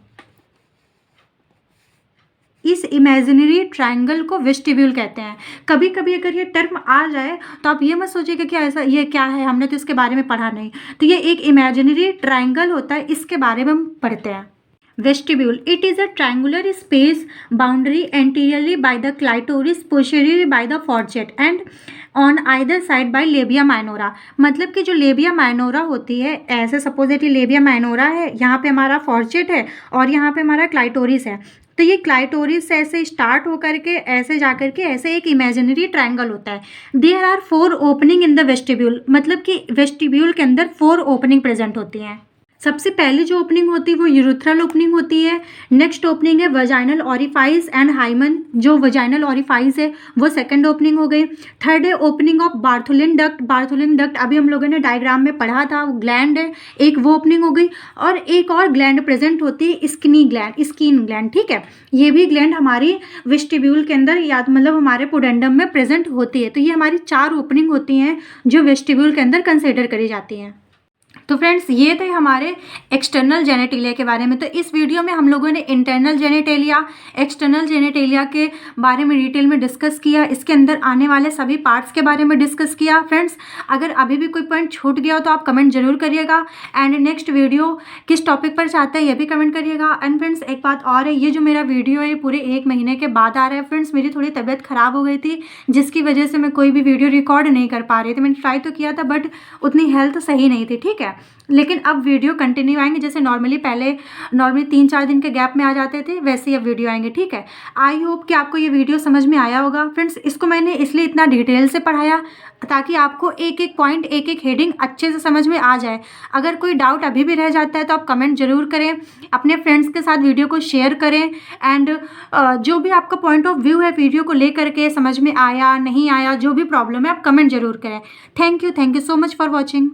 इस इमेजिनरी ट्राइंगल को वेस्टिब्यूल कहते हैं। कभी कभी अगर ये टर्म आ जाए तो आप ये मत सोचिएगा कि ऐसा ये क्या है, हमने तो इसके बारे में पढ़ा नहीं। तो ये एक इमेजिनरी ट्राइंगल होता है, इसके बारे में हम पढ़ते हैं। Vestibule. It is a triangular space boundary anteriorly by the clitoris, posteriorly by the foregut and on either side by labia minora। मतलब कि जो लेबिया माइनोरा होती है, ऐसे सपोज दैट ये लेबिया माइनोरा है, यहाँ पे हमारा फॉर्चेट है और यहाँ पे हमारा क्लाइटोरिस है। तो ये क्लाइटोरिस से ऐसे स्टार्ट होकर के ऐसे जाकर के ऐसे एक इमेजिनरी ट्रायंगल होता है। There are 4 opening in the vestibule. मतलब कि वेस्टिब्यूल के अंदर 4 ओपनिंग प्रेजेंट होती हैं। सबसे पहले जो ओपनिंग होती है वो यूरिथ्रल ओपनिंग होती है। नेक्स्ट ओपनिंग है वजाइनल ऑरिफाइस एंड हाइमन। जो वजाइनल ऑरिफाइस है वो सेकंड ओपनिंग हो गई। थर्ड है opening of Bartholin duct. Bartholin duct अभी हम लोगों ने डायग्राम में पढ़ा था, वो ग्लैंड है, एक वो ओपनिंग हो गई। और एक और ग्लैंड प्रेजेंट होती है स्किन ग्लैंड, ठीक है। ये भी ग्लैंड हमारी वेस्टिब्यूल के अंदर या मतलब हमारे पोडेंडम में प्रेजेंट होती है। तो ये हमारी 4 ओपनिंग होती हैं जो वेस्टिब्यूल के अंदर कंसिडर करी जाती हैं। तो फ्रेंड्स ये थे हमारे एक्सटर्नल जेनेटेलिया के बारे में। तो इस वीडियो में हम लोगों ने इंटरनल जेनेटेलिया, एक्सटर्नल जेनेटेलिया के बारे में डिटेल में डिस्कस किया, इसके अंदर आने वाले सभी पार्ट्स के बारे में डिस्कस किया। फ्रेंड्स अगर अभी भी कोई पॉइंट छूट गया हो तो आप कमेंट जरूर करिएगा, एंड नेक्स्ट वीडियो किस टॉपिक पर चाहते हैं ये भी कमेंट करिएगा। एंड फ्रेंड्स एक बात और है, ये जो मेरा वीडियो है पूरे 1 महीने के बाद आ रहा है। फ्रेंड्स मेरी थोड़ी तबीयत खराब हो गई थी, जिसकी वजह से मैं कोई भी वीडियो रिकॉर्ड नहीं कर पा रही थी। मैंने ट्राई तो किया था बट उतनी हेल्थ सही नहीं थी, ठीक है। लेकिन अब वीडियो कंटिन्यू आएंगे, जैसे नॉर्मली 3-4 दिन के गैप में आ जाते थे, वैसे ही अब वीडियो आएंगे, ठीक है। आई होप कि आपको ये वीडियो समझ में आया होगा। फ्रेंड्स इसको मैंने इसलिए इतना डिटेल से पढ़ाया ताकि आपको एक एक पॉइंट, एक एक हेडिंग अच्छे से समझ में आ जाए। अगर कोई डाउट अभी भी रह जाता है तो आप कमेंट जरूर करें, अपने फ्रेंड्स के साथ वीडियो को शेयर करें, एंड जो भी आपका पॉइंट ऑफ व्यू है वीडियो को लेकर के, समझ में आया नहीं आया, जो भी प्रॉब्लम है आप कमेंट जरूर करें। Thank you so much for watching.